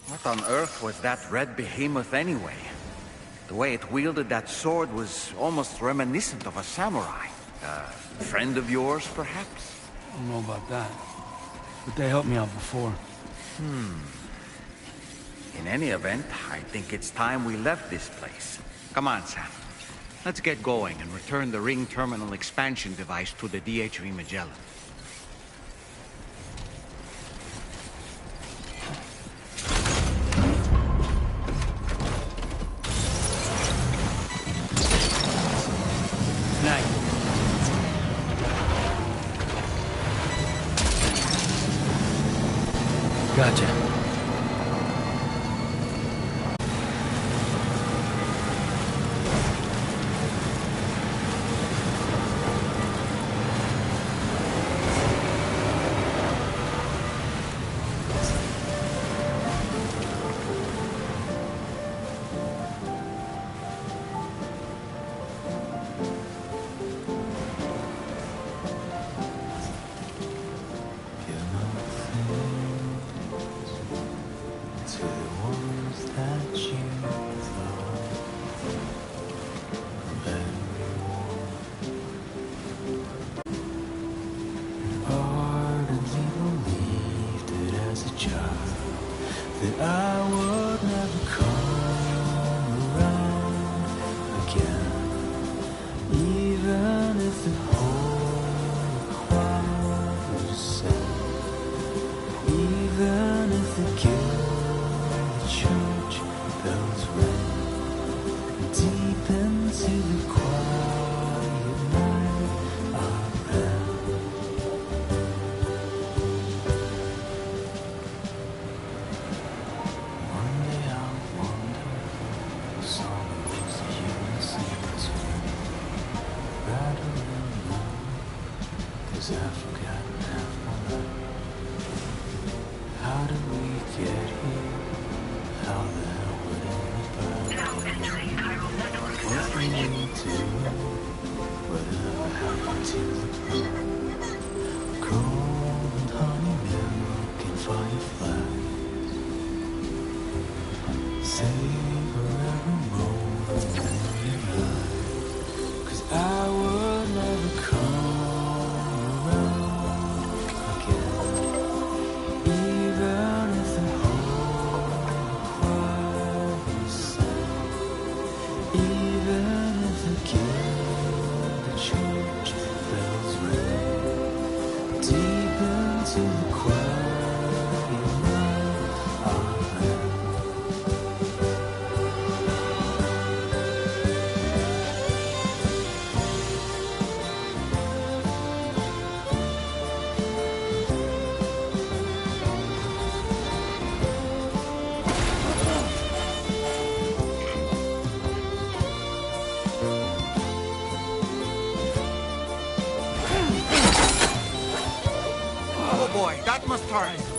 What on earth was that red behemoth anyway? The way it wielded that sword was almost reminiscent of a samurai. A friend of yours, perhaps? I don't know about that. But they helped me out before. In any event, I think it's time we left this place. Come on, Sam. Let's get going and return the ring terminal expansion device to the DHV Magellan. Gotcha. That I would never come around again, even if the whole crowd was sad, even if the guild, the church bells rang, deep into the quiet night I ran. I've forgotten half my life. How did we get here? How the hell would it Now entering chiral network. What we need to do? Whatever happened to the plan? Cold honey milk and fireflies. Savor every moment in your life. 'Cause I would never come. must hurry.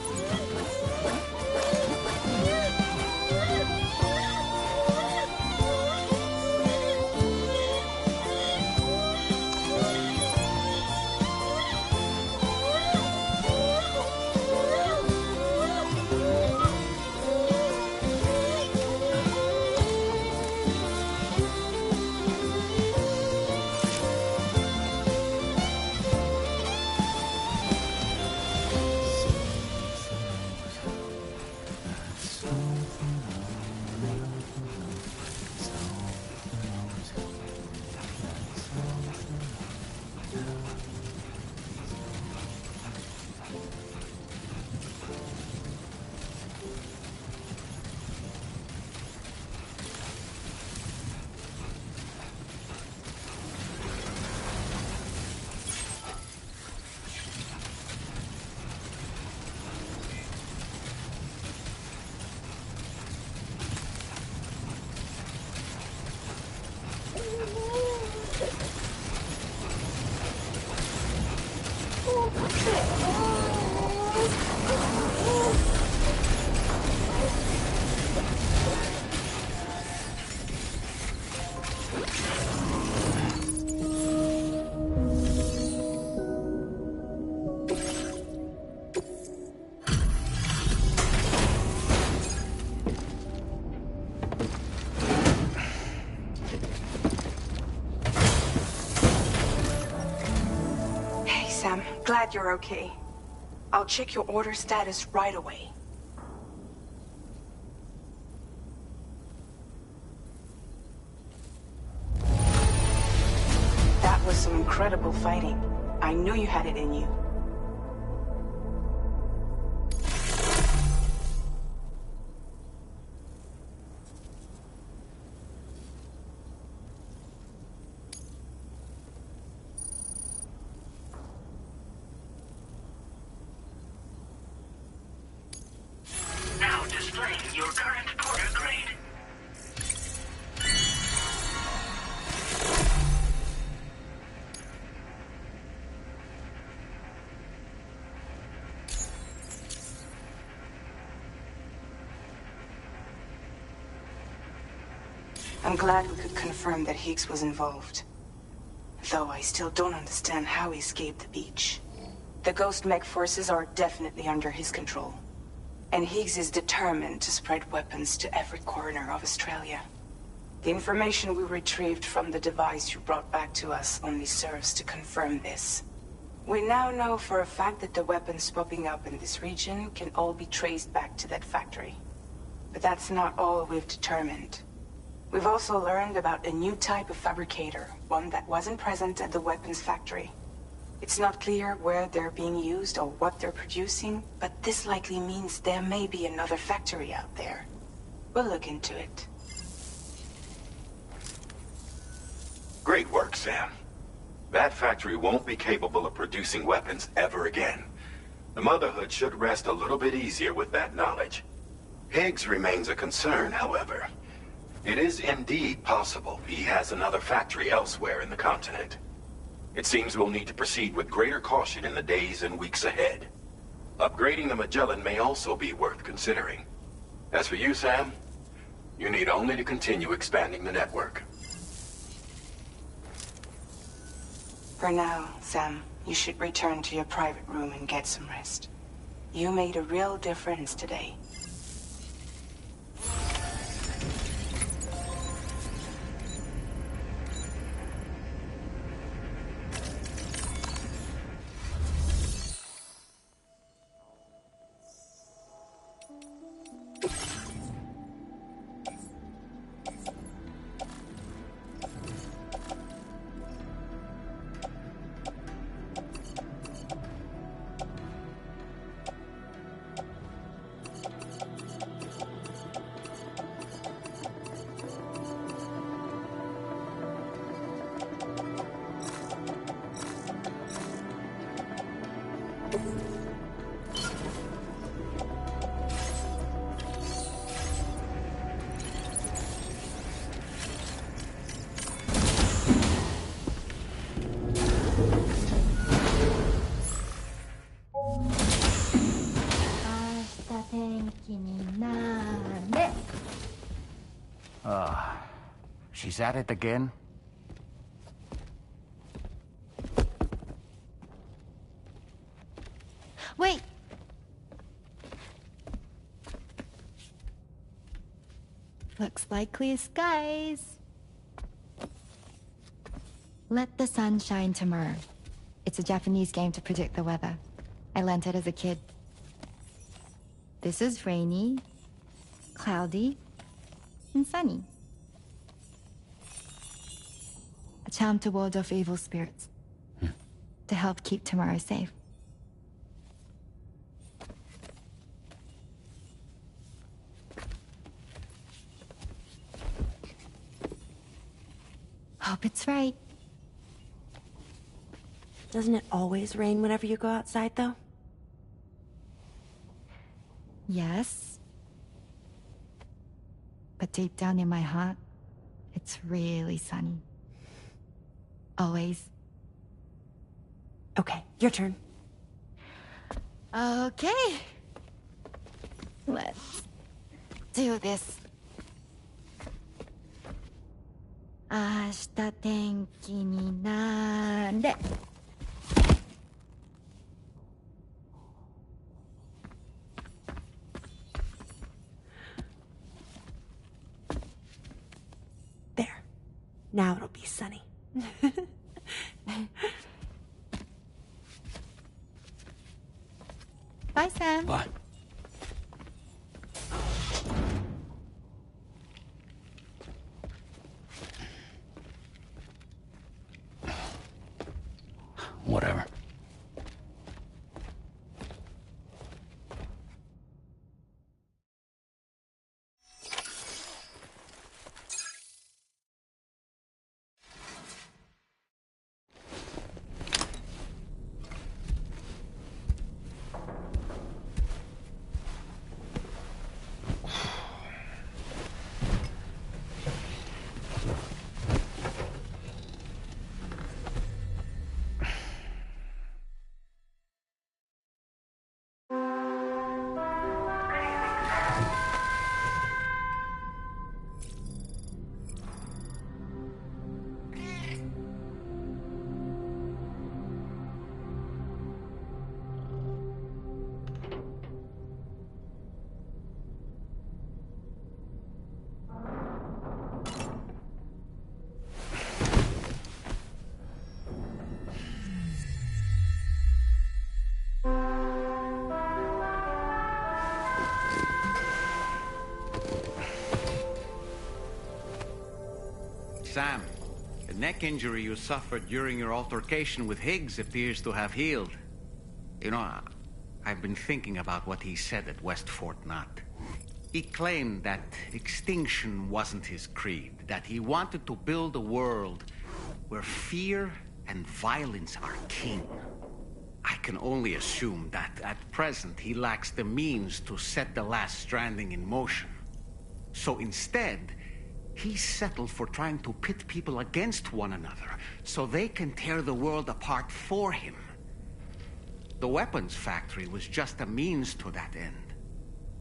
Sam, glad you're okay. I'll check your order status right away. That was some incredible fighting. I knew you had it in you. Now displaying your current order grade. I'm glad we could confirm that Higgs was involved. Though I still don't understand how he escaped the beach. The Ghost Mech forces are definitely under his control. And Higgs is determined to spread weapons to every corner of Australia. The information we retrieved from the device you brought back to us only serves to confirm this. We now know for a fact that the weapons popping up in this region can all be traced back to that factory. But that's not all we've determined. We've also learned about a new type of fabricator, one that wasn't present at the weapons factory. It's not clear where they're being used or what they're producing, but this likely means there may be another factory out there. We'll look into it. Great work, Sam. That factory won't be capable of producing weapons ever again. The Motherhood should rest a little bit easier with that knowledge. Higgs remains a concern, however. It is indeed possible he has another factory elsewhere in the continent. It seems we'll need to proceed with greater caution in the days and weeks ahead. Upgrading the Magellan may also be worth considering. As for you, Sam, you need only to continue expanding the network. For now, Sam, you should return to your private room and get some rest. You made a real difference today. She's at it again? Wait! Looks like clear skies. Let the sun shine tomorrow. It's a Japanese game to predict the weather. I learned it as a kid. This is rainy, cloudy, and sunny. A charm to ward off evil spirits. To help keep tomorrow safe. Hope it's right. Doesn't it always rain whenever you go outside, though? Yes. But deep down in my heart, it's really sunny. Always. Okay, your turn. Okay. Let's do this. 明日天気になれ。There. Now it'll be sunny. Bye, Sam. Bye. Whatever. Sam, the neck injury you suffered during your altercation with Higgs appears to have healed. You know, I've been thinking about what he said at West Fort Knot. He claimed that extinction wasn't his creed, that he wanted to build a world where fear and violence are king. I can only assume that at present he lacks the means to set the last Stranding in motion. So instead, he settled for trying to pit people against one another so they can tear the world apart for him. The weapons factory was just a means to that end.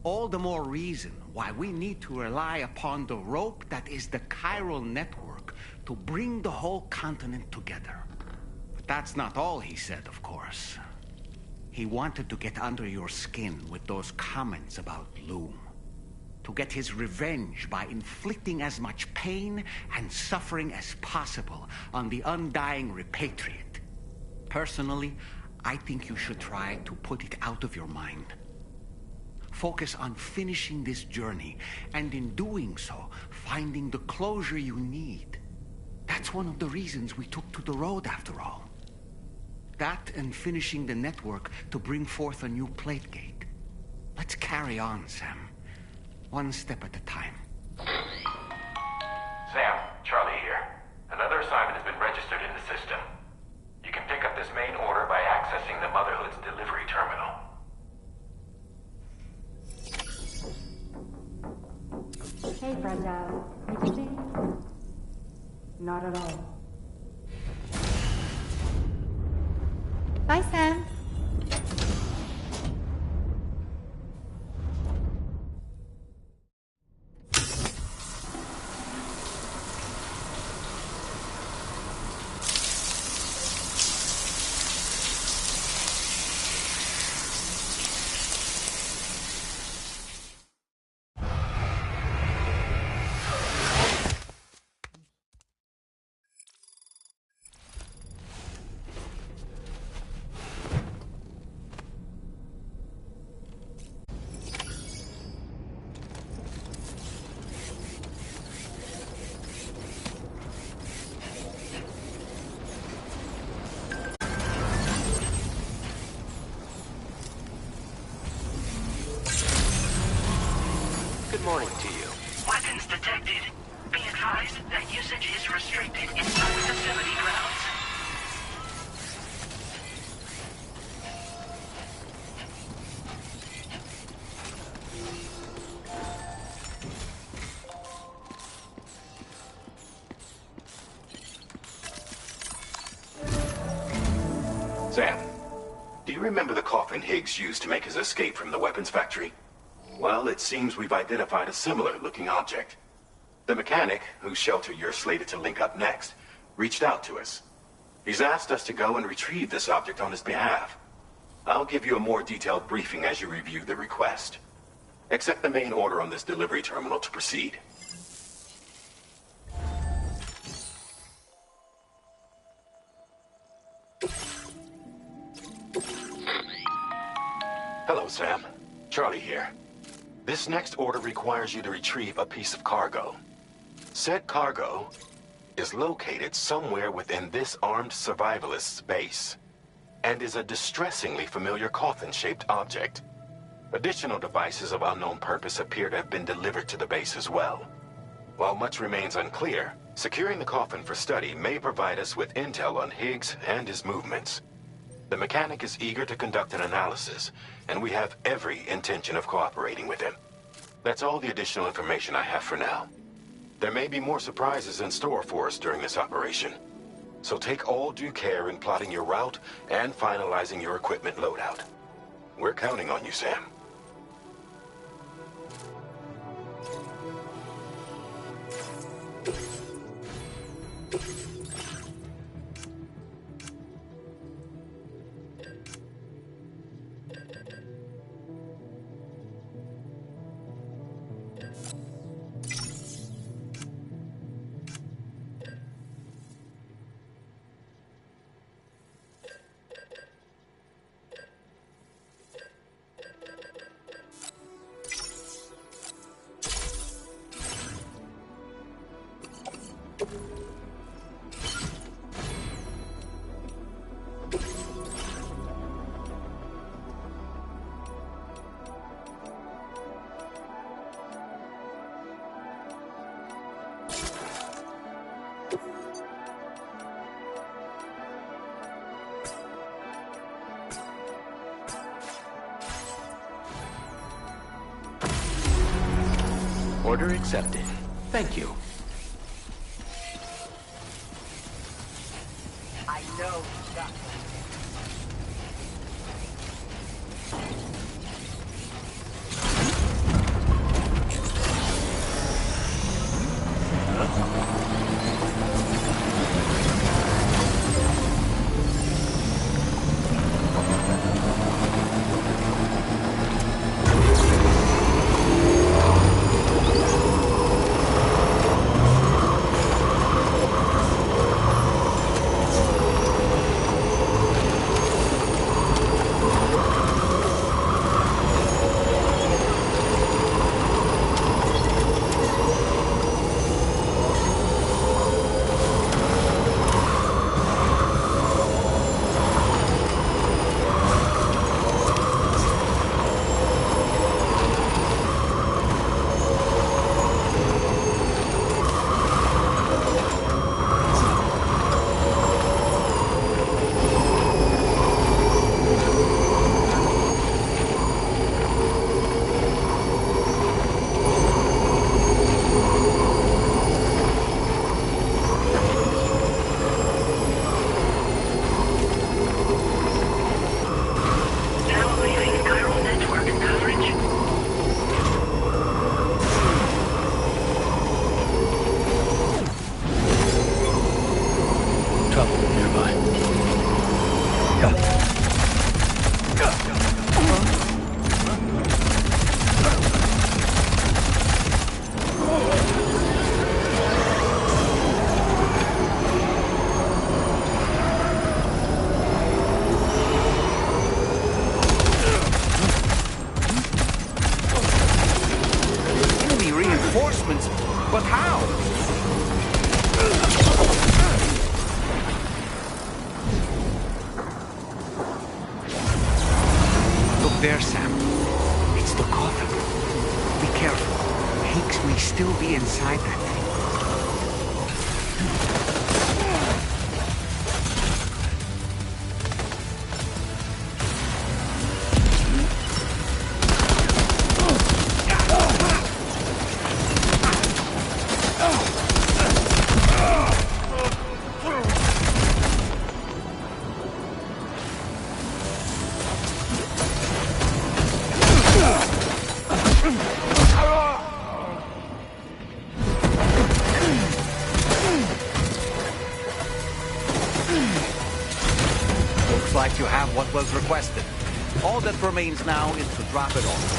All the more reason why we need to rely upon the rope that is the chiral network to bring the whole continent together. But that's not all he said, of course. He wanted to get under your skin with those comments about Loom. To get his revenge by inflicting as much pain and suffering as possible on the undying repatriate. Personally, I think you should try to put it out of your mind. Focus on finishing this journey, and in doing so, finding the closure you need. That's one of the reasons we took to the road, after all. That and finishing the network to bring forth a new plate gate. Let's carry on, Sam. One step at a time. Sam, Charlie here. Another assignment has been registered in the system. You can pick up this main order by accessing the Motherhood's delivery terminal. Hey, Brenda. Interesting? Not at all. Bye, Sam. Good morning to you. Weapons detected. Be advised that usage is restricted inside the facility grounds. Sam, do you remember the coffin Higgs used to make his escape from the weapons factory? Well, it seems we've identified a similar-looking object. The mechanic, whose shelter you're slated to link up next, reached out to us. He's asked us to go and retrieve this object on his behalf. I'll give you a more detailed briefing as you review the request. Accept the main order on this delivery terminal to proceed. Hello, Sam. Charlie here. This next order requires you to retrieve a piece of cargo. Said cargo is located somewhere within this armed survivalist's base, and is a distressingly familiar coffin-shaped object. Additional devices of unknown purpose appear to have been delivered to the base as well. While much remains unclear, securing the coffin for study may provide us with intel on Higgs and his movements. The mechanic is eager to conduct an analysis, and we have every intention of cooperating with him. That's all the additional information I have for now. There may be more surprises in store for us during this operation, so take all due care in plotting your route and finalizing your equipment loadout. We're counting on you, Sam. Order accepted. Thank you. I know you got reinforcements, but how? Look there, Sam. It's the coffin. Be careful. Higgs may still be inside that thing. Looks like you have what was requested. All that remains now is to drop it off.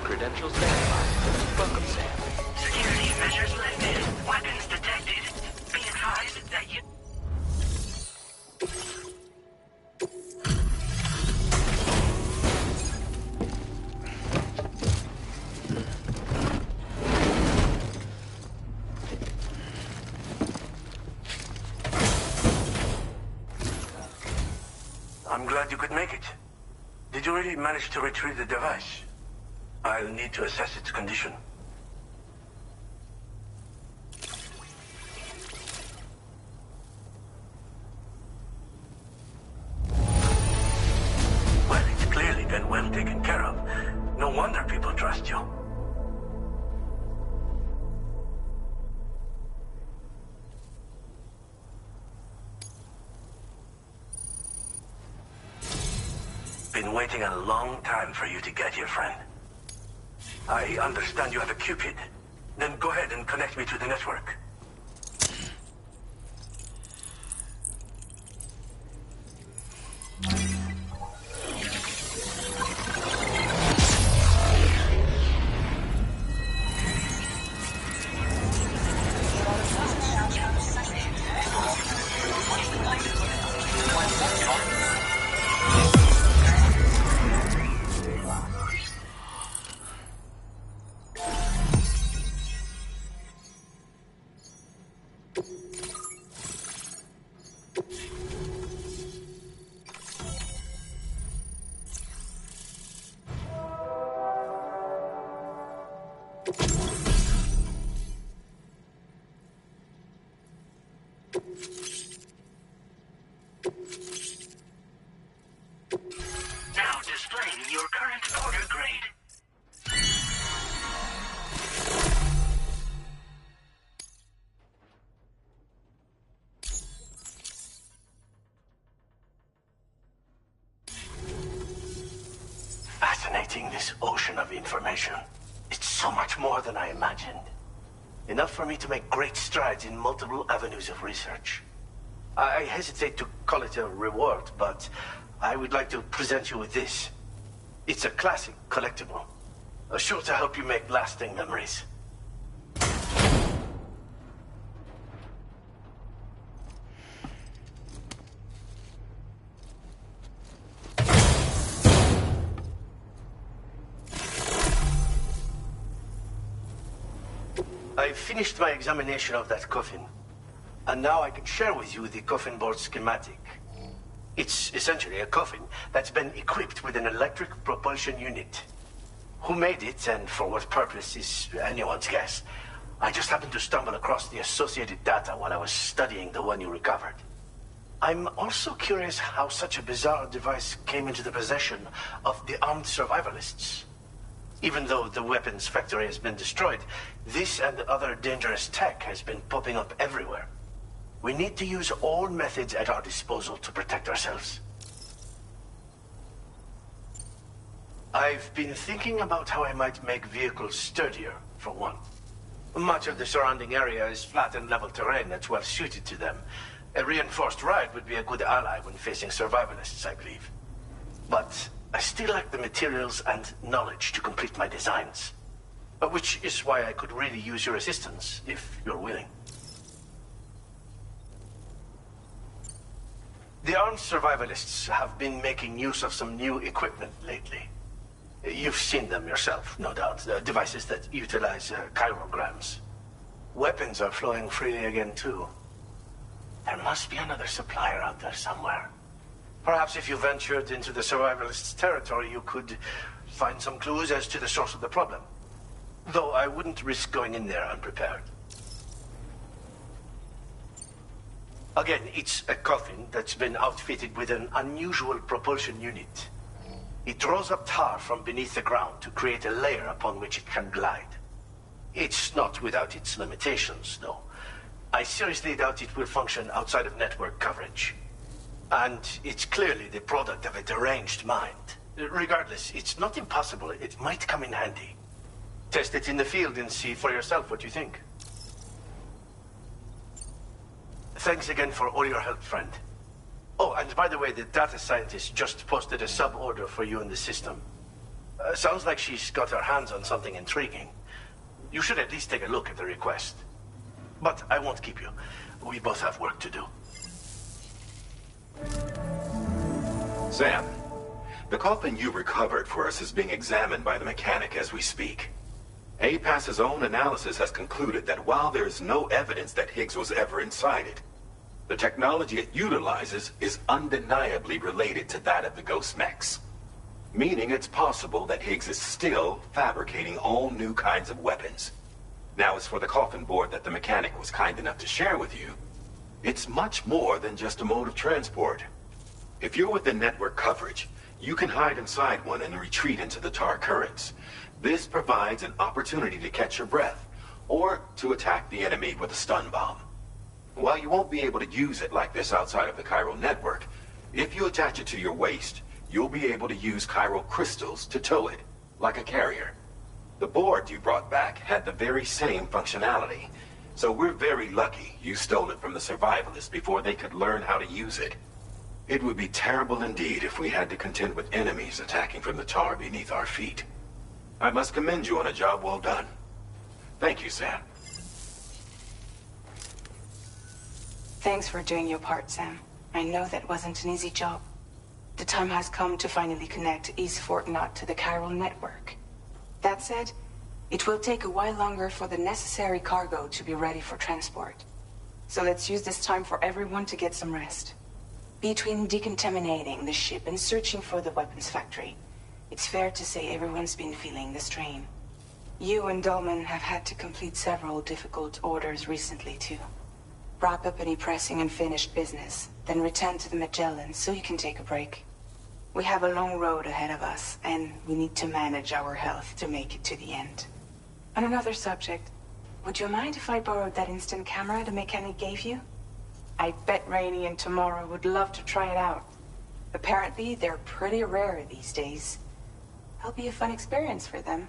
Credentials verified. Welcome, Sam. Security measures lifted. Weapons detected. Be advised that you... I'm glad you could make it. Did you really manage to retrieve the device? I'll need to assess its condition. Well, it's clearly been well taken care of. No wonder people trust you. Been waiting a long time for you to get here, friend. I understand you have a Cupid. Then go ahead and connect me to the network. Now displaying your current order grade. Fascinating, this ocean of information. It's so much more than I imagined. Enough for me to make great strides in multiple avenues of research. I hesitate to call it a reward, but I would like to present you with this. It's a classic collectible, sure to help you make lasting memories. I finished my examination of that coffin, and now I can share with you the coffin board schematic. It's essentially a coffin that's been equipped with an electric propulsion unit. Who made it and for what purpose is anyone's guess. I just happened to stumble across the associated data while I was studying the one you recovered. I'm also curious how such a bizarre device came into the possession of the armed survivalists. Even though the weapons factory has been destroyed, this and other dangerous tech has been popping up everywhere. We need to use all methods at our disposal to protect ourselves. I've been thinking about how I might make vehicles sturdier, for one. Much of the surrounding area is flat and level terrain that's well suited to them. A reinforced ride would be a good ally when facing survivalists, I believe. But I still lack the materials and knowledge to complete my designs. Which is why I could really use your assistance, if you're willing. The armed survivalists have been making use of some new equipment lately. You've seen them yourself, no doubt. Devices that utilize chirograms. Weapons are flowing freely again, too. There must be another supplier out there somewhere. Perhaps if you ventured into the survivalists' territory, you could find some clues as to the source of the problem. Though I wouldn't risk going in there unprepared. Again, it's a coffin that's been outfitted with an unusual propulsion unit. It draws up tar from beneath the ground to create a layer upon which it can glide. It's not without its limitations, though. I seriously doubt it will function outside of network coverage. And it's clearly the product of a deranged mind. Regardless, it's not impossible. It might come in handy. Test it in the field and see for yourself what you think. Thanks again for all your help, friend. Oh, and by the way, the data scientist just posted a sub-order for you in the system. Sounds like she's got her hands on something intriguing. You should at least take a look at the request. But I won't keep you. We both have work to do. Sam, the coffin you recovered for us is being examined by the mechanic as we speak. APAS's own analysis has concluded that while there is no evidence that Higgs was ever inside it, the technology it utilizes is undeniably related to that of the Ghost Mechs. Meaning it's possible that Higgs is still fabricating all new kinds of weapons. Now, as for the coffin board that the mechanic was kind enough to share with you, it's much more than just a mode of transport. If you're within network coverage, you can hide inside one and retreat into the tar currents. This provides an opportunity to catch your breath, or to attack the enemy with a stun bomb. While you won't be able to use it like this outside of the chiral network, if you attach it to your waist, you'll be able to use chiral crystals to tow it, like a carrier. The board you brought back had the very same functionality. So we're very lucky you stole it from the survivalists before they could learn how to use it. It would be terrible indeed if we had to contend with enemies attacking from the tar beneath our feet. I must commend you on a job well done. Thank you, Sam. Thanks for doing your part, Sam. I know that wasn't an easy job. The time has come to finally connect East Fort Knot to the chiral network. That said, it will take a while longer for the necessary cargo to be ready for transport. So let's use this time for everyone to get some rest. Between decontaminating the ship and searching for the weapons factory, it's fair to say everyone's been feeling the strain. You and Dolman have had to complete several difficult orders recently, too. Wrap up any pressing and finished business, then return to the Magellan so you can take a break. We have a long road ahead of us, and we need to manage our health to make it to the end. On another subject, would you mind if I borrowed that instant camera the mechanic gave you? I bet Rainey and Tomorrow would love to try it out. Apparently, they're pretty rare these days. It'll be a fun experience for them.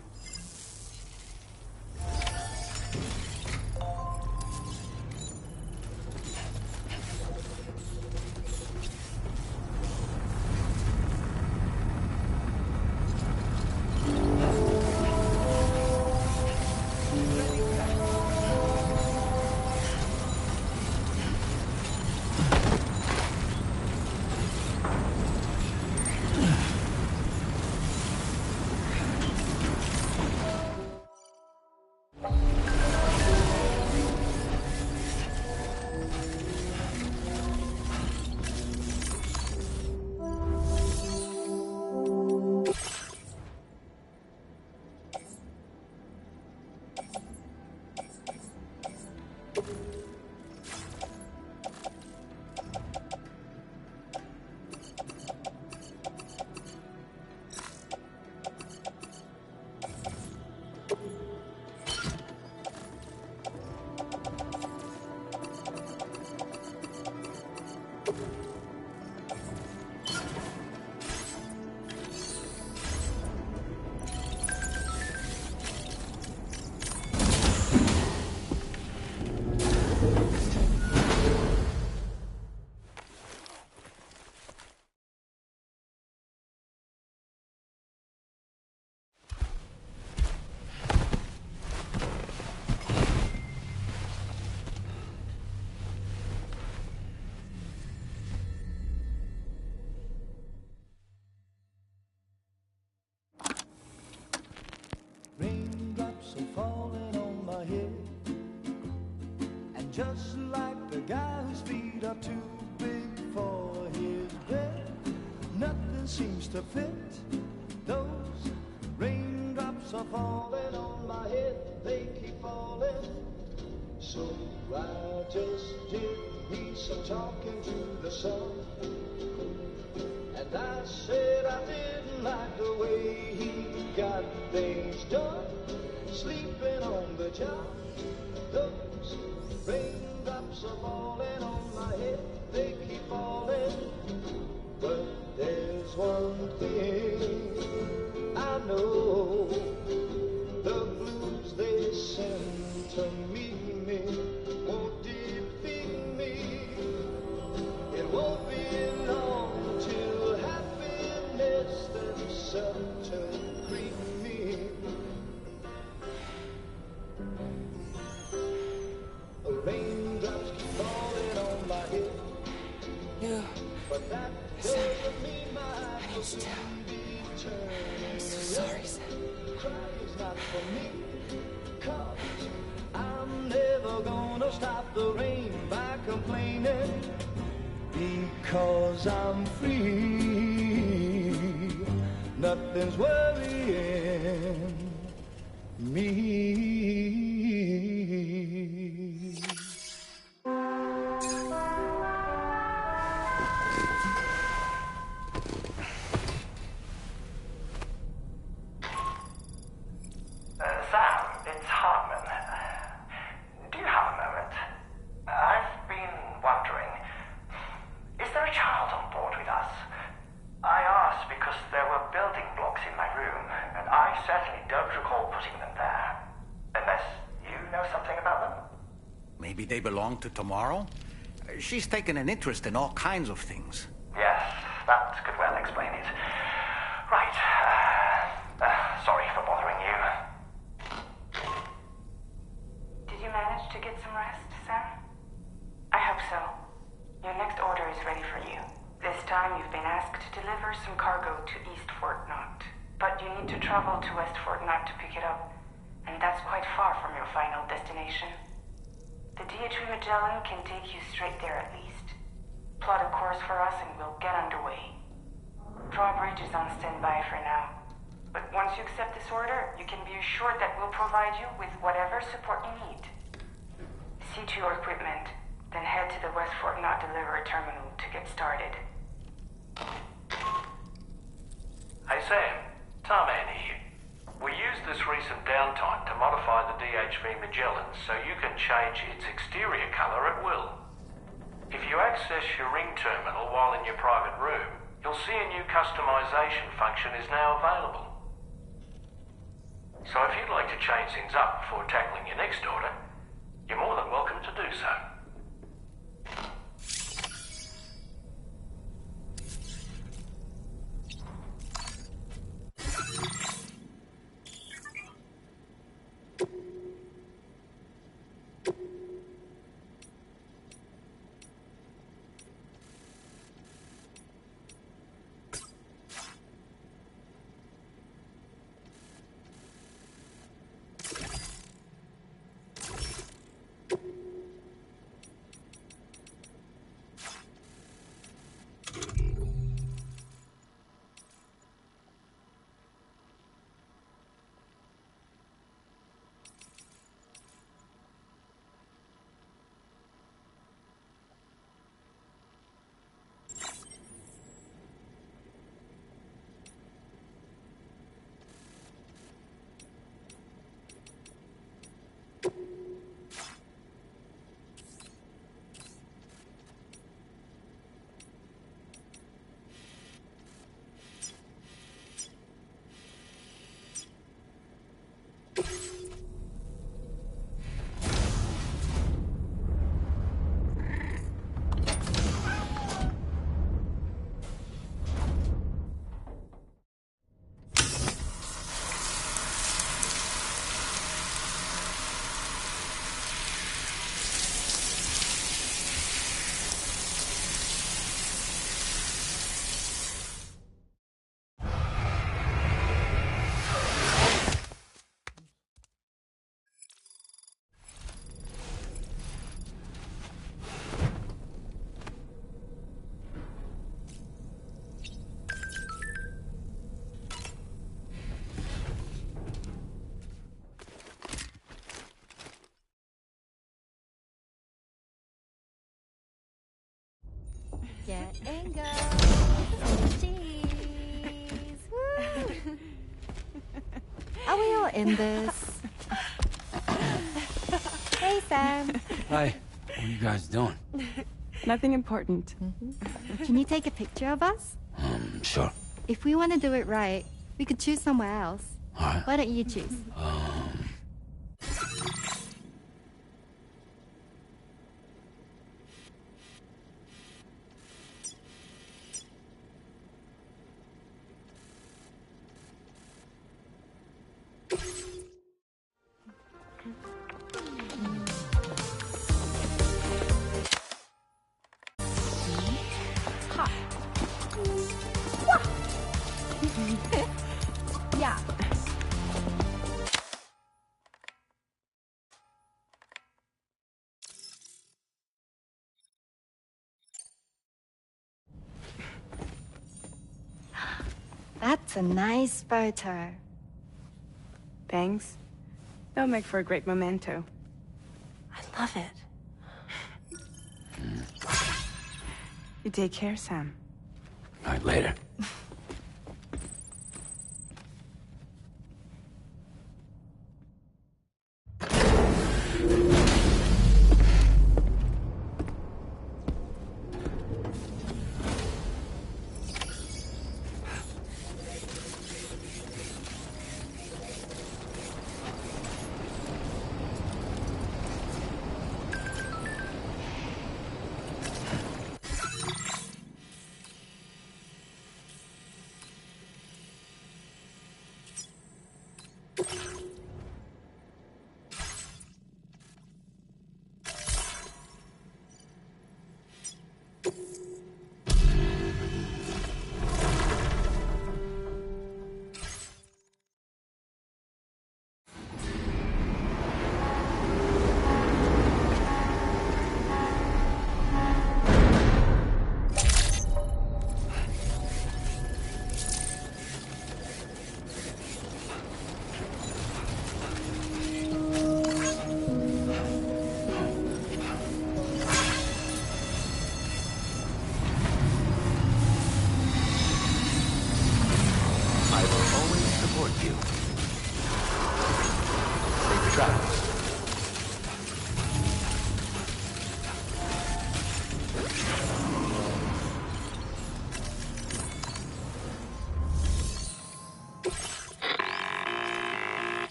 Raindrops are falling on my head, and just like the guy whose feet are too big for his bed, nothing seems to fit. Those raindrops are falling on my head, they keep falling. So I just did me some talking to the sun, and I said I didn't like the way he got things done, sleeping on the job. Those raindrops are falling on my head, they keep falling. But there's one thing I know, the blues they send to me won't defeat me. It won't be long till happiness themselves turn creamy. Raindrops keep falling on my head. No. But that doesn't mean my heart will soon be turning. I'm so sorry, Sam. Crying's not for me, 'cause I'm never gonna stop the rain by complaining, because I'm free. Nothing's worrying me. Sam, it's Hartman. Do you have a moment? I've been wondering, is there a child on board with us? I asked because there were building blocks in my room, and I certainly don't recall putting them they belong to Tomorrow? She's taken an interest in all kinds of things. Yes, that could well explain it. Right. Sorry for bothering you. Did you manage to get some rest, Sam? I hope so. Your next order is ready for you. This time you've been asked to deliver some cargo to East Fort Knot. But you need to travel to West Fort Knot to pick it up, and that's quite far from your final destination. The DHV Magellan can take you straight there at least. Plot a course for us and we'll get underway. Drawbridge is on standby for now. But once you accept this order, you can be assured that we'll provide you with whatever support you need. See to your equipment, then head to the West Fort Knot delivery terminal to get started. Hey Sam, Tarman here. We used this recent downtime to modify the DHV Magellan so you can change its exterior colour at will. If you access your ring terminal while in your private room, you'll see a new customization function is now available. So if you'd like to change things up before tackling your next order, you're more than welcome to do so. Get and go. Cheese. Woo. Are we all in this? Hey, Sam. Hi. What are you guys doing? Nothing important. Can you take a picture of us? Sure. If we want to do it right, we could choose somewhere else. All right. Why don't you choose? Yeah. That's a nice photo. Thanks. They'll make for a great memento. I love it. You take care, Sam. All right, later.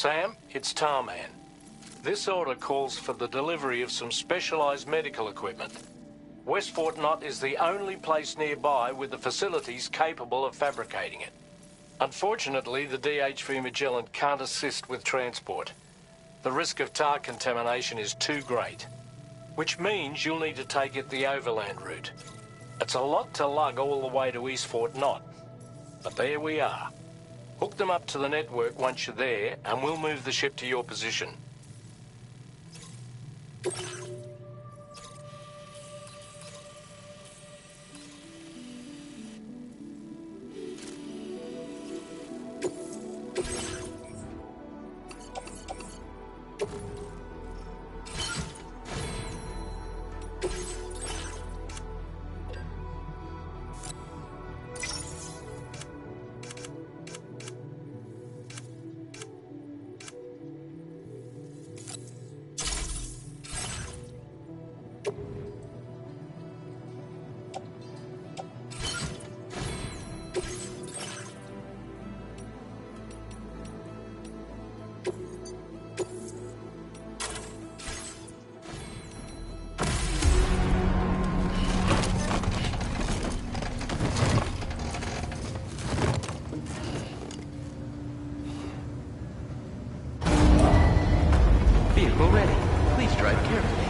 Sam, it's Tarman. This order calls for the delivery of some specialized medical equipment. West Fort Knott is the only place nearby with the facilities capable of fabricating it. Unfortunately, the DHV Magellan can't assist with transport. The risk of tar contamination is too great, which means you'll need to take it the overland route. It's a lot to lug all the way to East Fort Knott, but there we are. Hook them up to the network once you're there, and we'll move the ship to your position. Vehicle ready. Please drive carefully.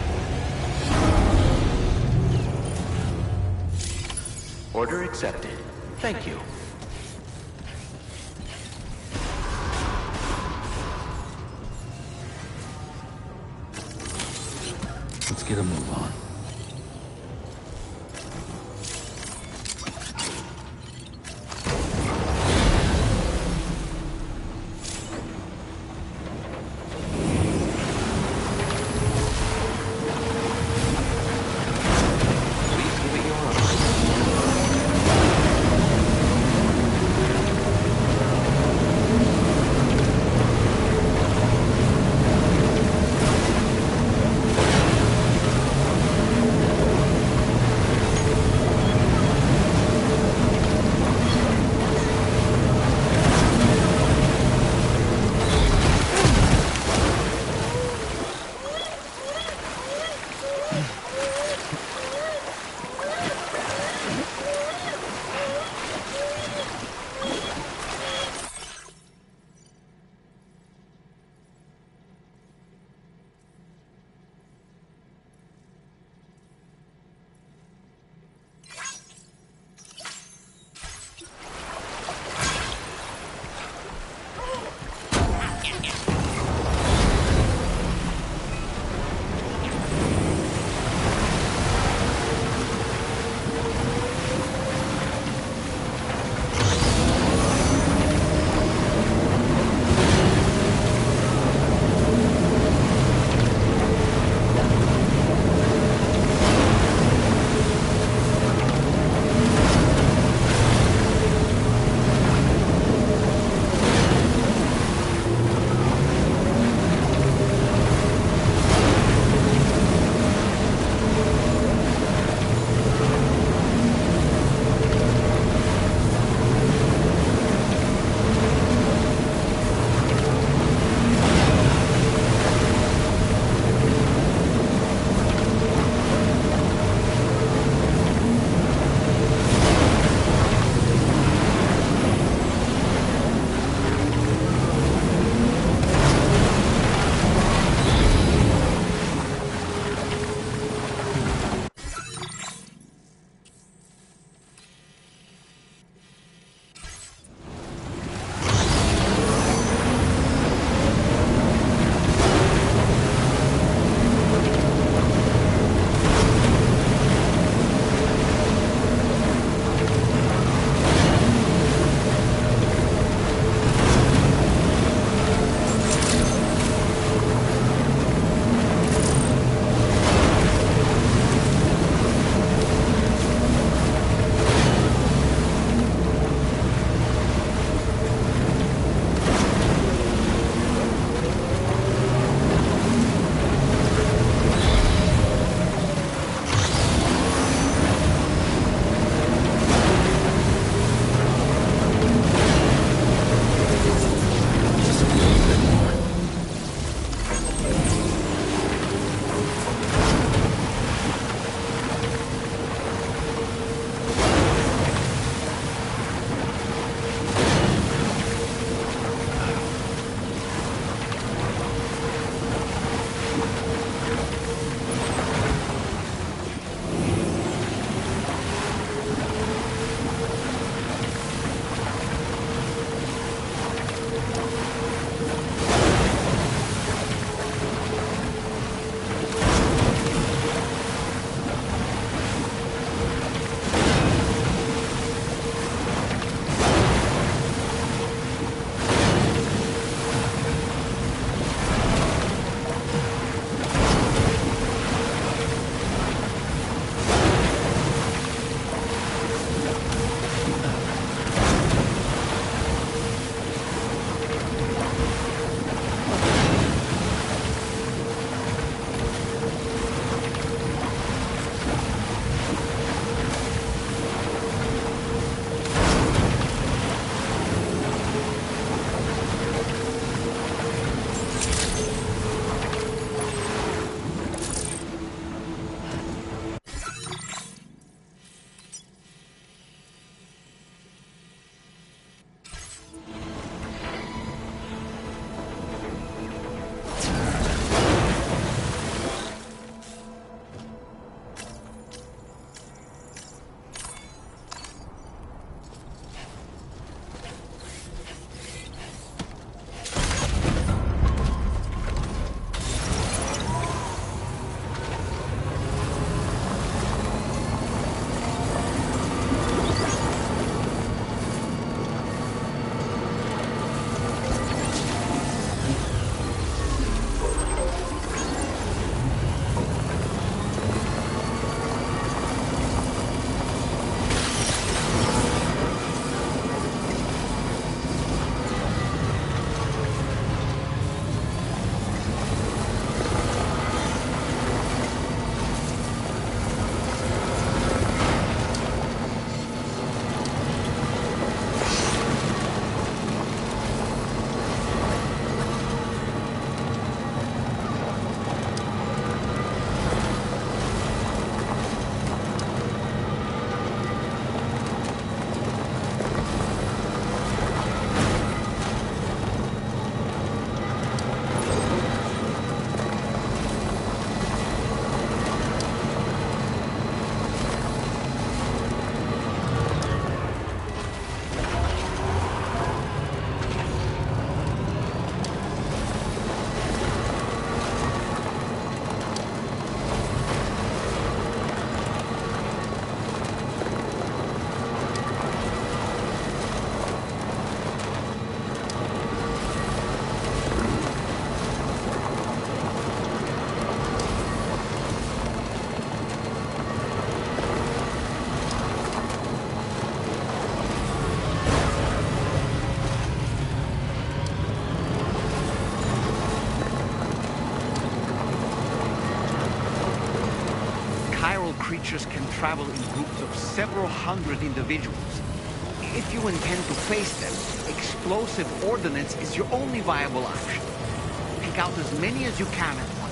Order accepted. Thank you. Let's get a move on. chiral creatures can travel in groups of several hundred individuals. If you intend to face them, explosive ordnance is your only viable option. Take out as many as you can at once.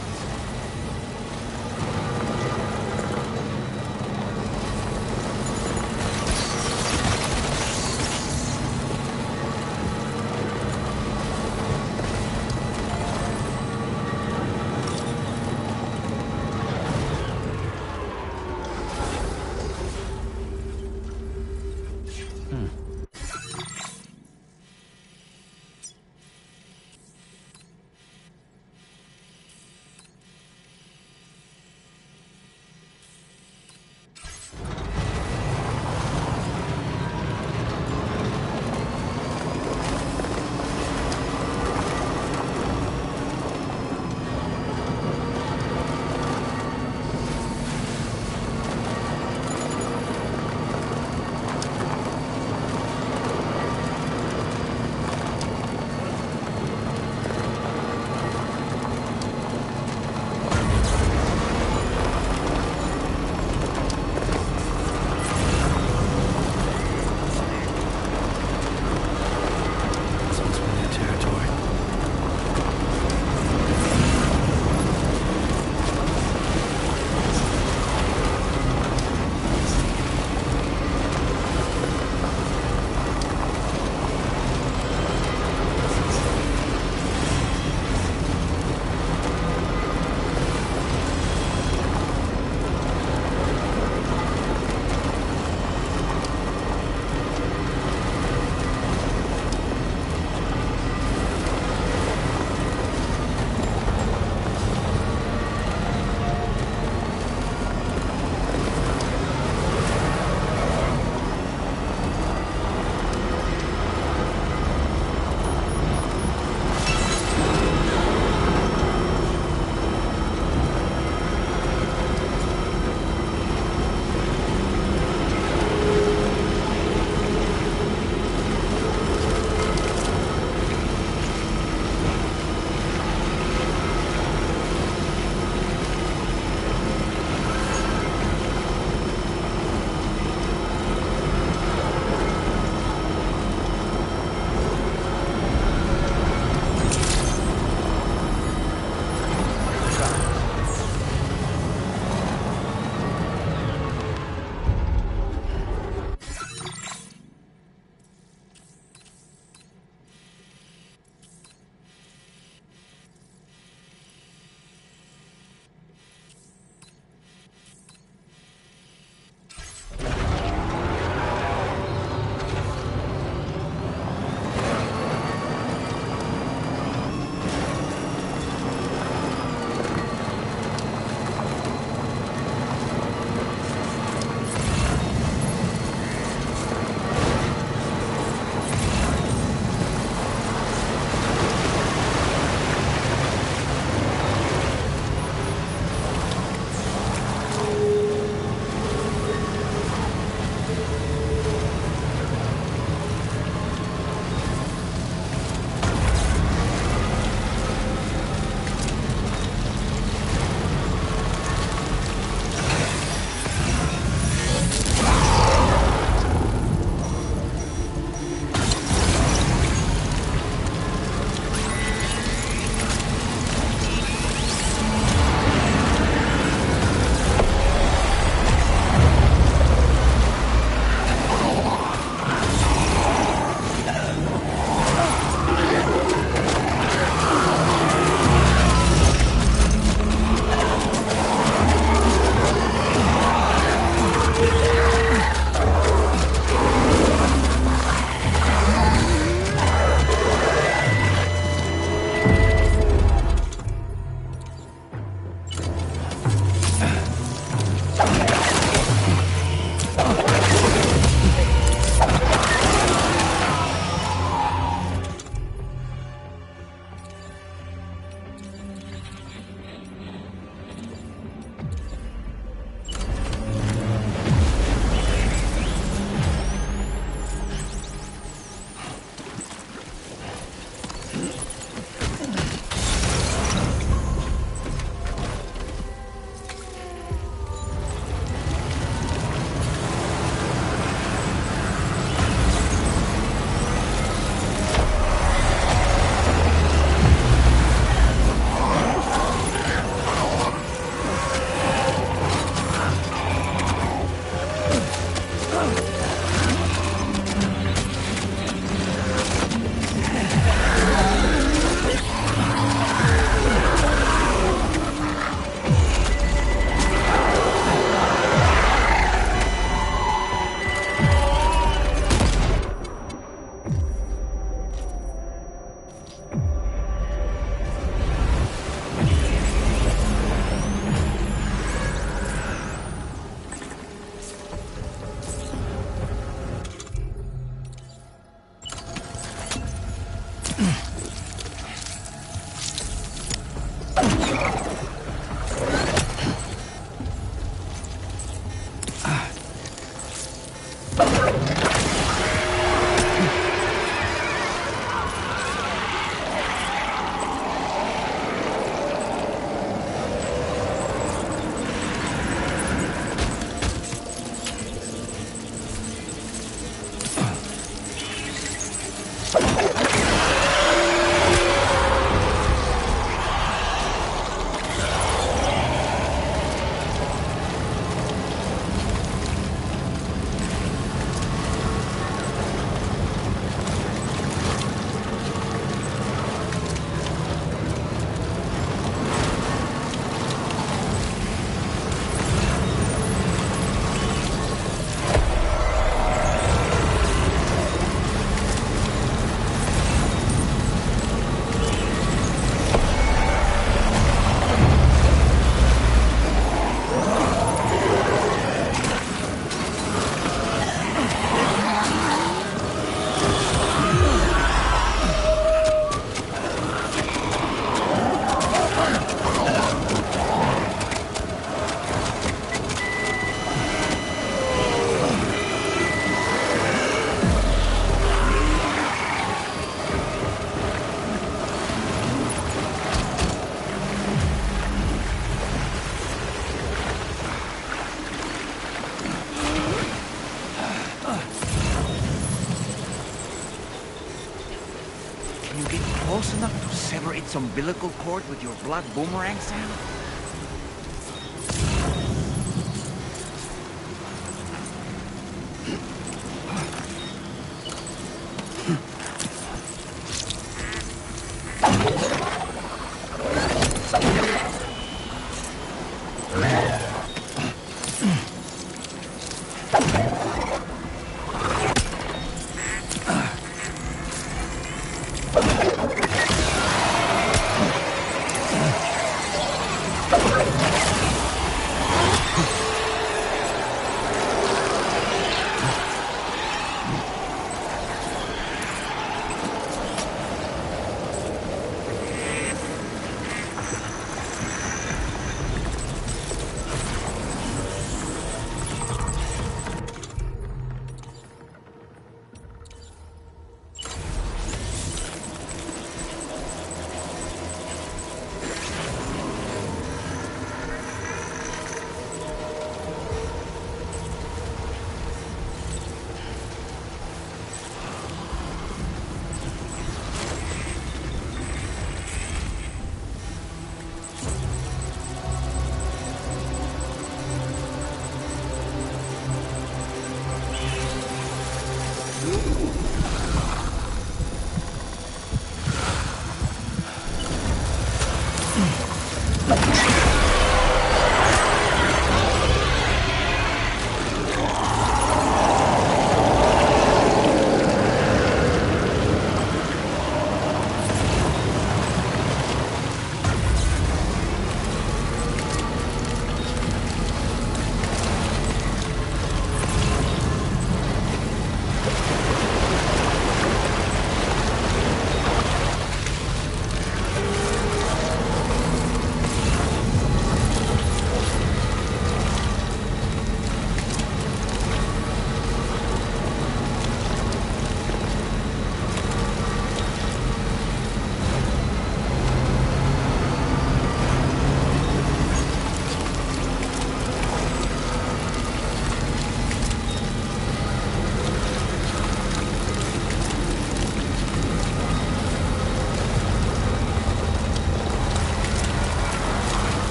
umbilical cord with your blood boomerang, Sam?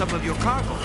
some of your cargo.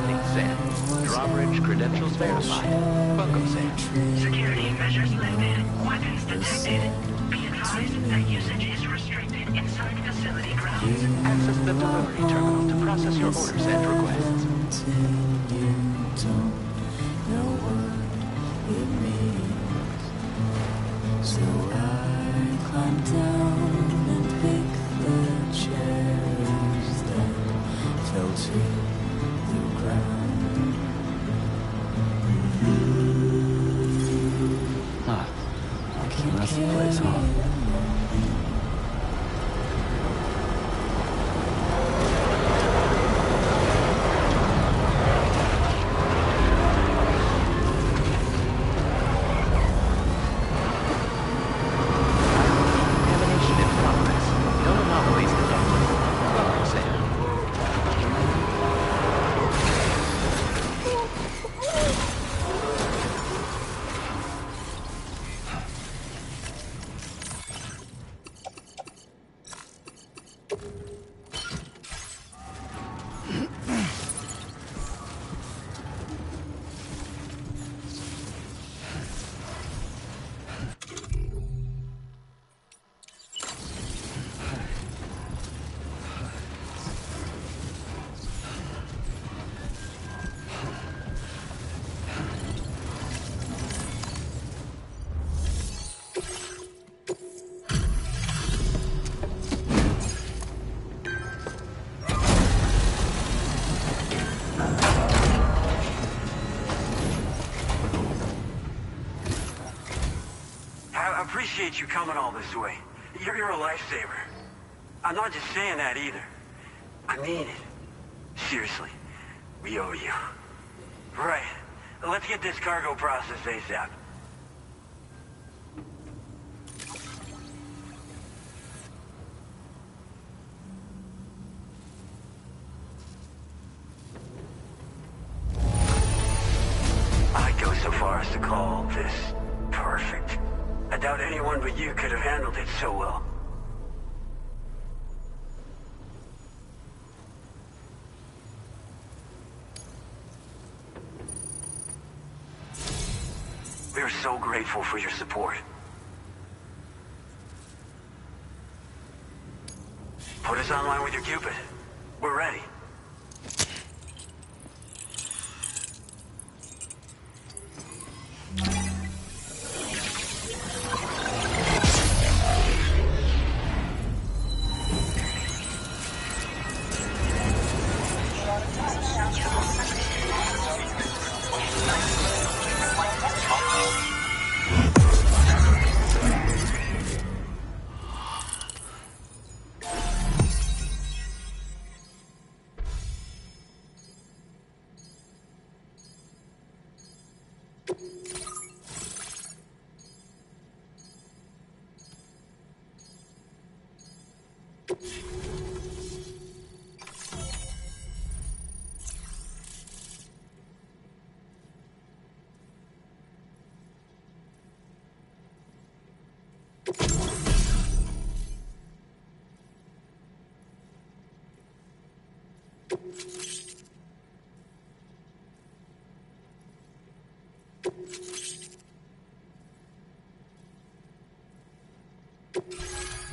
Landing, Sam. Drawbridge credentials verified. Welcome, Sam. Security measures lifted. Weapons detected. Be advised that usage is restricted inside facility grounds. Access the delivery terminal to process your orders and requests. So I climb down and pick the cherries that fell to the ground. Ah, that's the place, huh? I appreciate you coming all this way. You're a lifesaver. I'm not just saying that either. I mean it. Seriously, we owe you. Right. Let's get this cargo processed ASAP. I'd go so far as to call this perfect. I doubt anyone but you could have handled it so well. We're so grateful for your support. Put us online with your Cupid. We're ready.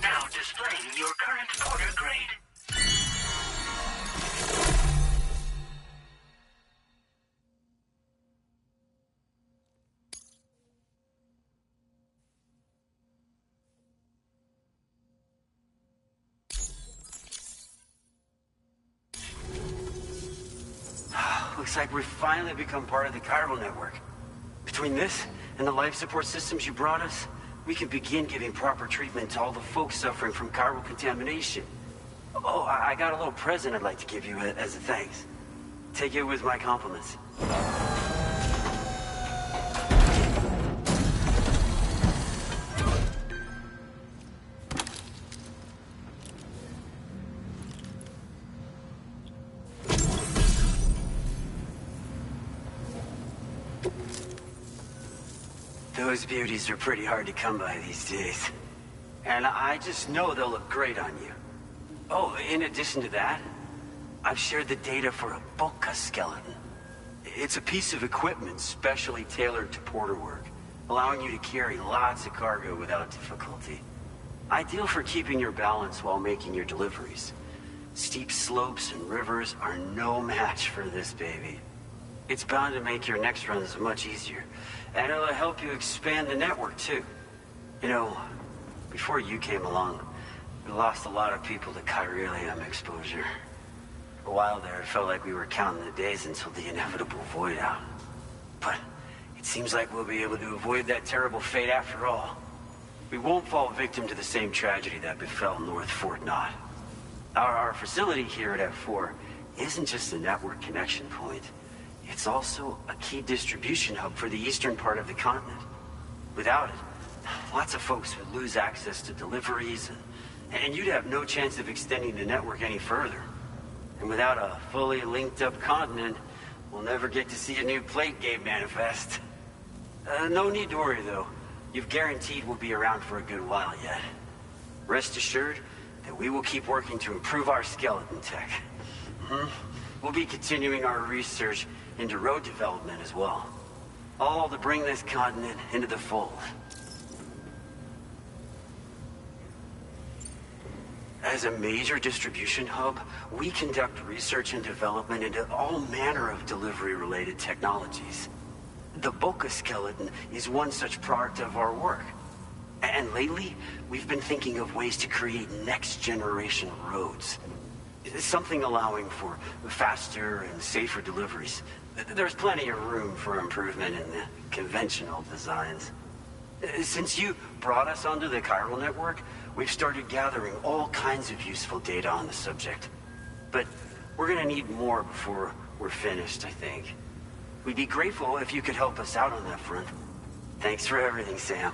Now displaying your current order grade. Looks like we've finally become part of the chiral network. Between this and the life support systems you brought us, we can begin giving proper treatment to all the folks suffering from chiral contamination. Oh, I got a little present I'd like to give you as a thanks. Take it with my compliments. Those beauties are pretty hard to come by these days. And I just know they'll look great on you. Oh, in addition to that, I've shared the data for a Boca skeleton. It's a piece of equipment specially tailored to porter work, allowing you to carry lots of cargo without difficulty. Ideal for keeping your balance while making your deliveries. Steep slopes and rivers are no match for this baby. It's bound to make your next runs much easier, and it'll help you expand the network too. You know, before you came along, we lost a lot of people to chiralium exposure. For a while there, it felt like we were counting the days until the inevitable void out. But it seems like we'll be able to avoid that terrible fate after all. We won't fall victim to the same tragedy that befell North Fort Knott. Our facility here at F4 isn't just a network connection point. It's also a key distribution hub for the eastern part of the continent. Without it, lots of folks would lose access to deliveries, and you'd have no chance of extending the network any further. And without a fully linked up continent, we'll never get to see a new plate game manifest. No need to worry though. You've guaranteed we'll be around for a good while yet. Rest assured that we will keep working to improve our skeleton tech. We'll be continuing our research into road development as well. All to bring this continent into the fold. As a major distribution hub, we conduct research and development into all manner of delivery-related technologies. The Boca skeleton is one such product of our work. And lately, we've been thinking of ways to create next-generation roads. Something allowing for faster and safer deliveries. There's plenty of room for improvement in the conventional designs. Since you brought us onto the chiral network, we've started gathering all kinds of useful data on the subject. But we're gonna need more before we're finished, I think. We'd be grateful if you could help us out on that front. Thanks for everything, Sam.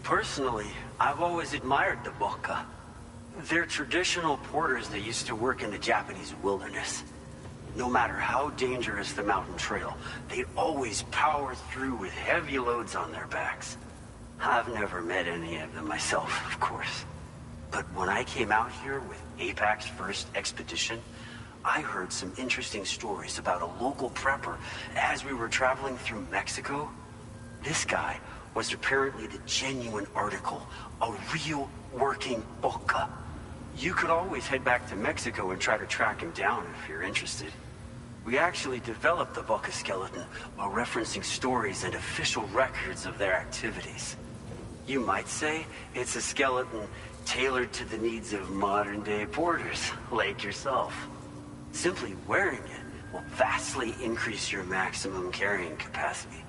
Personally, I've always admired the Boca. They're traditional porters that used to work in the Japanese wilderness. No matter how dangerous the mountain trail, they'd always power through with heavy loads on their backs. I've never met any of them myself, of course. But when I came out here with APAC's first expedition, I heard some interesting stories about a local prepper as we were traveling through Mexico. This guy was apparently the genuine article, a real working Boca. You could always head back to Mexico and try to track him down if you're interested. We actually developed the Boca skeleton while referencing stories and official records of their activities. You might say it's a skeleton tailored to the needs of modern-day porters, like yourself. Simply wearing it will vastly increase your maximum carrying capacity.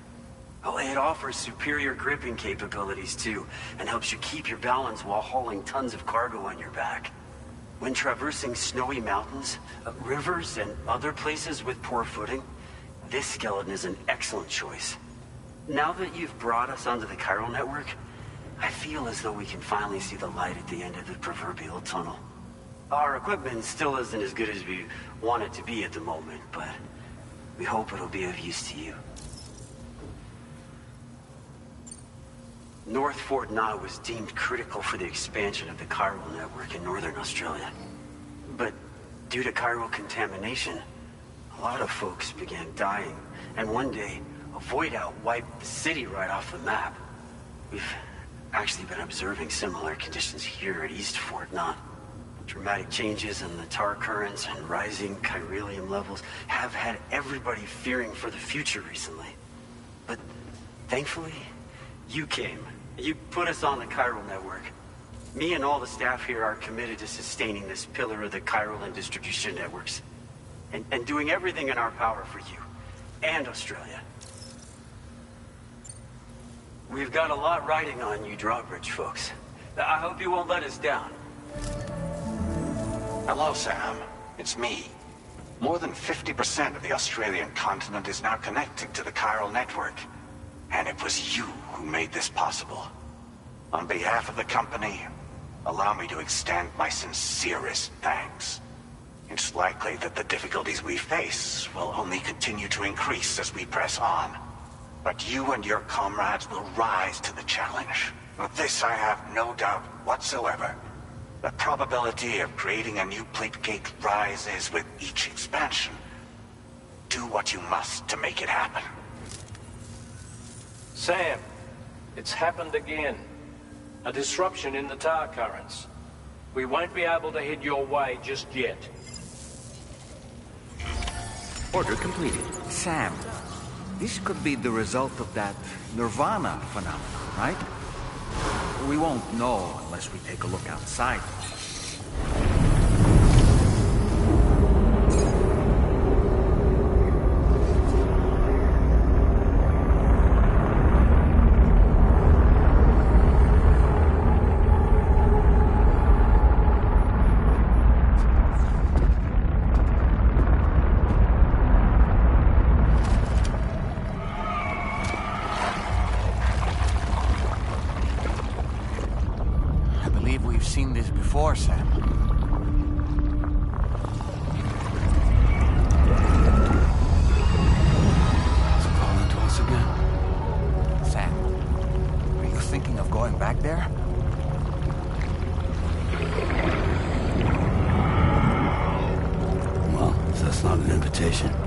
Oh, it offers superior gripping capabilities too, and helps you keep your balance while hauling tons of cargo on your back. When traversing snowy mountains, rivers, and other places with poor footing, this skeleton is an excellent choice. Now that you've brought us onto the chiral network, I feel as though we can finally see the light at the end of the proverbial tunnel. Our equipment still isn't as good as we want it to be at the moment, but we hope it'll be of use to you. North Fort Knott was deemed critical for the expansion of the chiral network in northern Australia. But due to chiral contamination, a lot of folks began dying, and one day, a void out wiped the city right off the map. We've actually been observing similar conditions here at East Fort Knott. Dramatic changes in the tar currents and rising chiralium levels have had everybody fearing for the future recently. But thankfully, you came. You put us on the chiral network. Me and all the staff here are committed to sustaining this pillar of the chiral and distribution networks. And doing everything in our power for you. And Australia. We've got a lot riding on you drawbridge folks. I hope you won't let us down. Hello, Sam. It's me. More than 50% of the Australian continent is now connected to the chiral network. And it was you who made this possible. On behalf of the company, allow me to extend my sincerest thanks. It's likely that the difficulties we face will only continue to increase as we press on. But you and your comrades will rise to the challenge. Of this I have no doubt whatsoever. The probability of creating a new plate gate rises with each expansion. Do what you must to make it happen. Sam, it's happened again. A disruption in the tar currents. We won't be able to head your way just yet. Order completed. Sam, this could be the result of that Nirvana phenomenon, right? We won't know unless we take a look outside. Seen this before, Sam. It's calling to us again. Sam, are you thinking of going back there? Well, if that's not an invitation.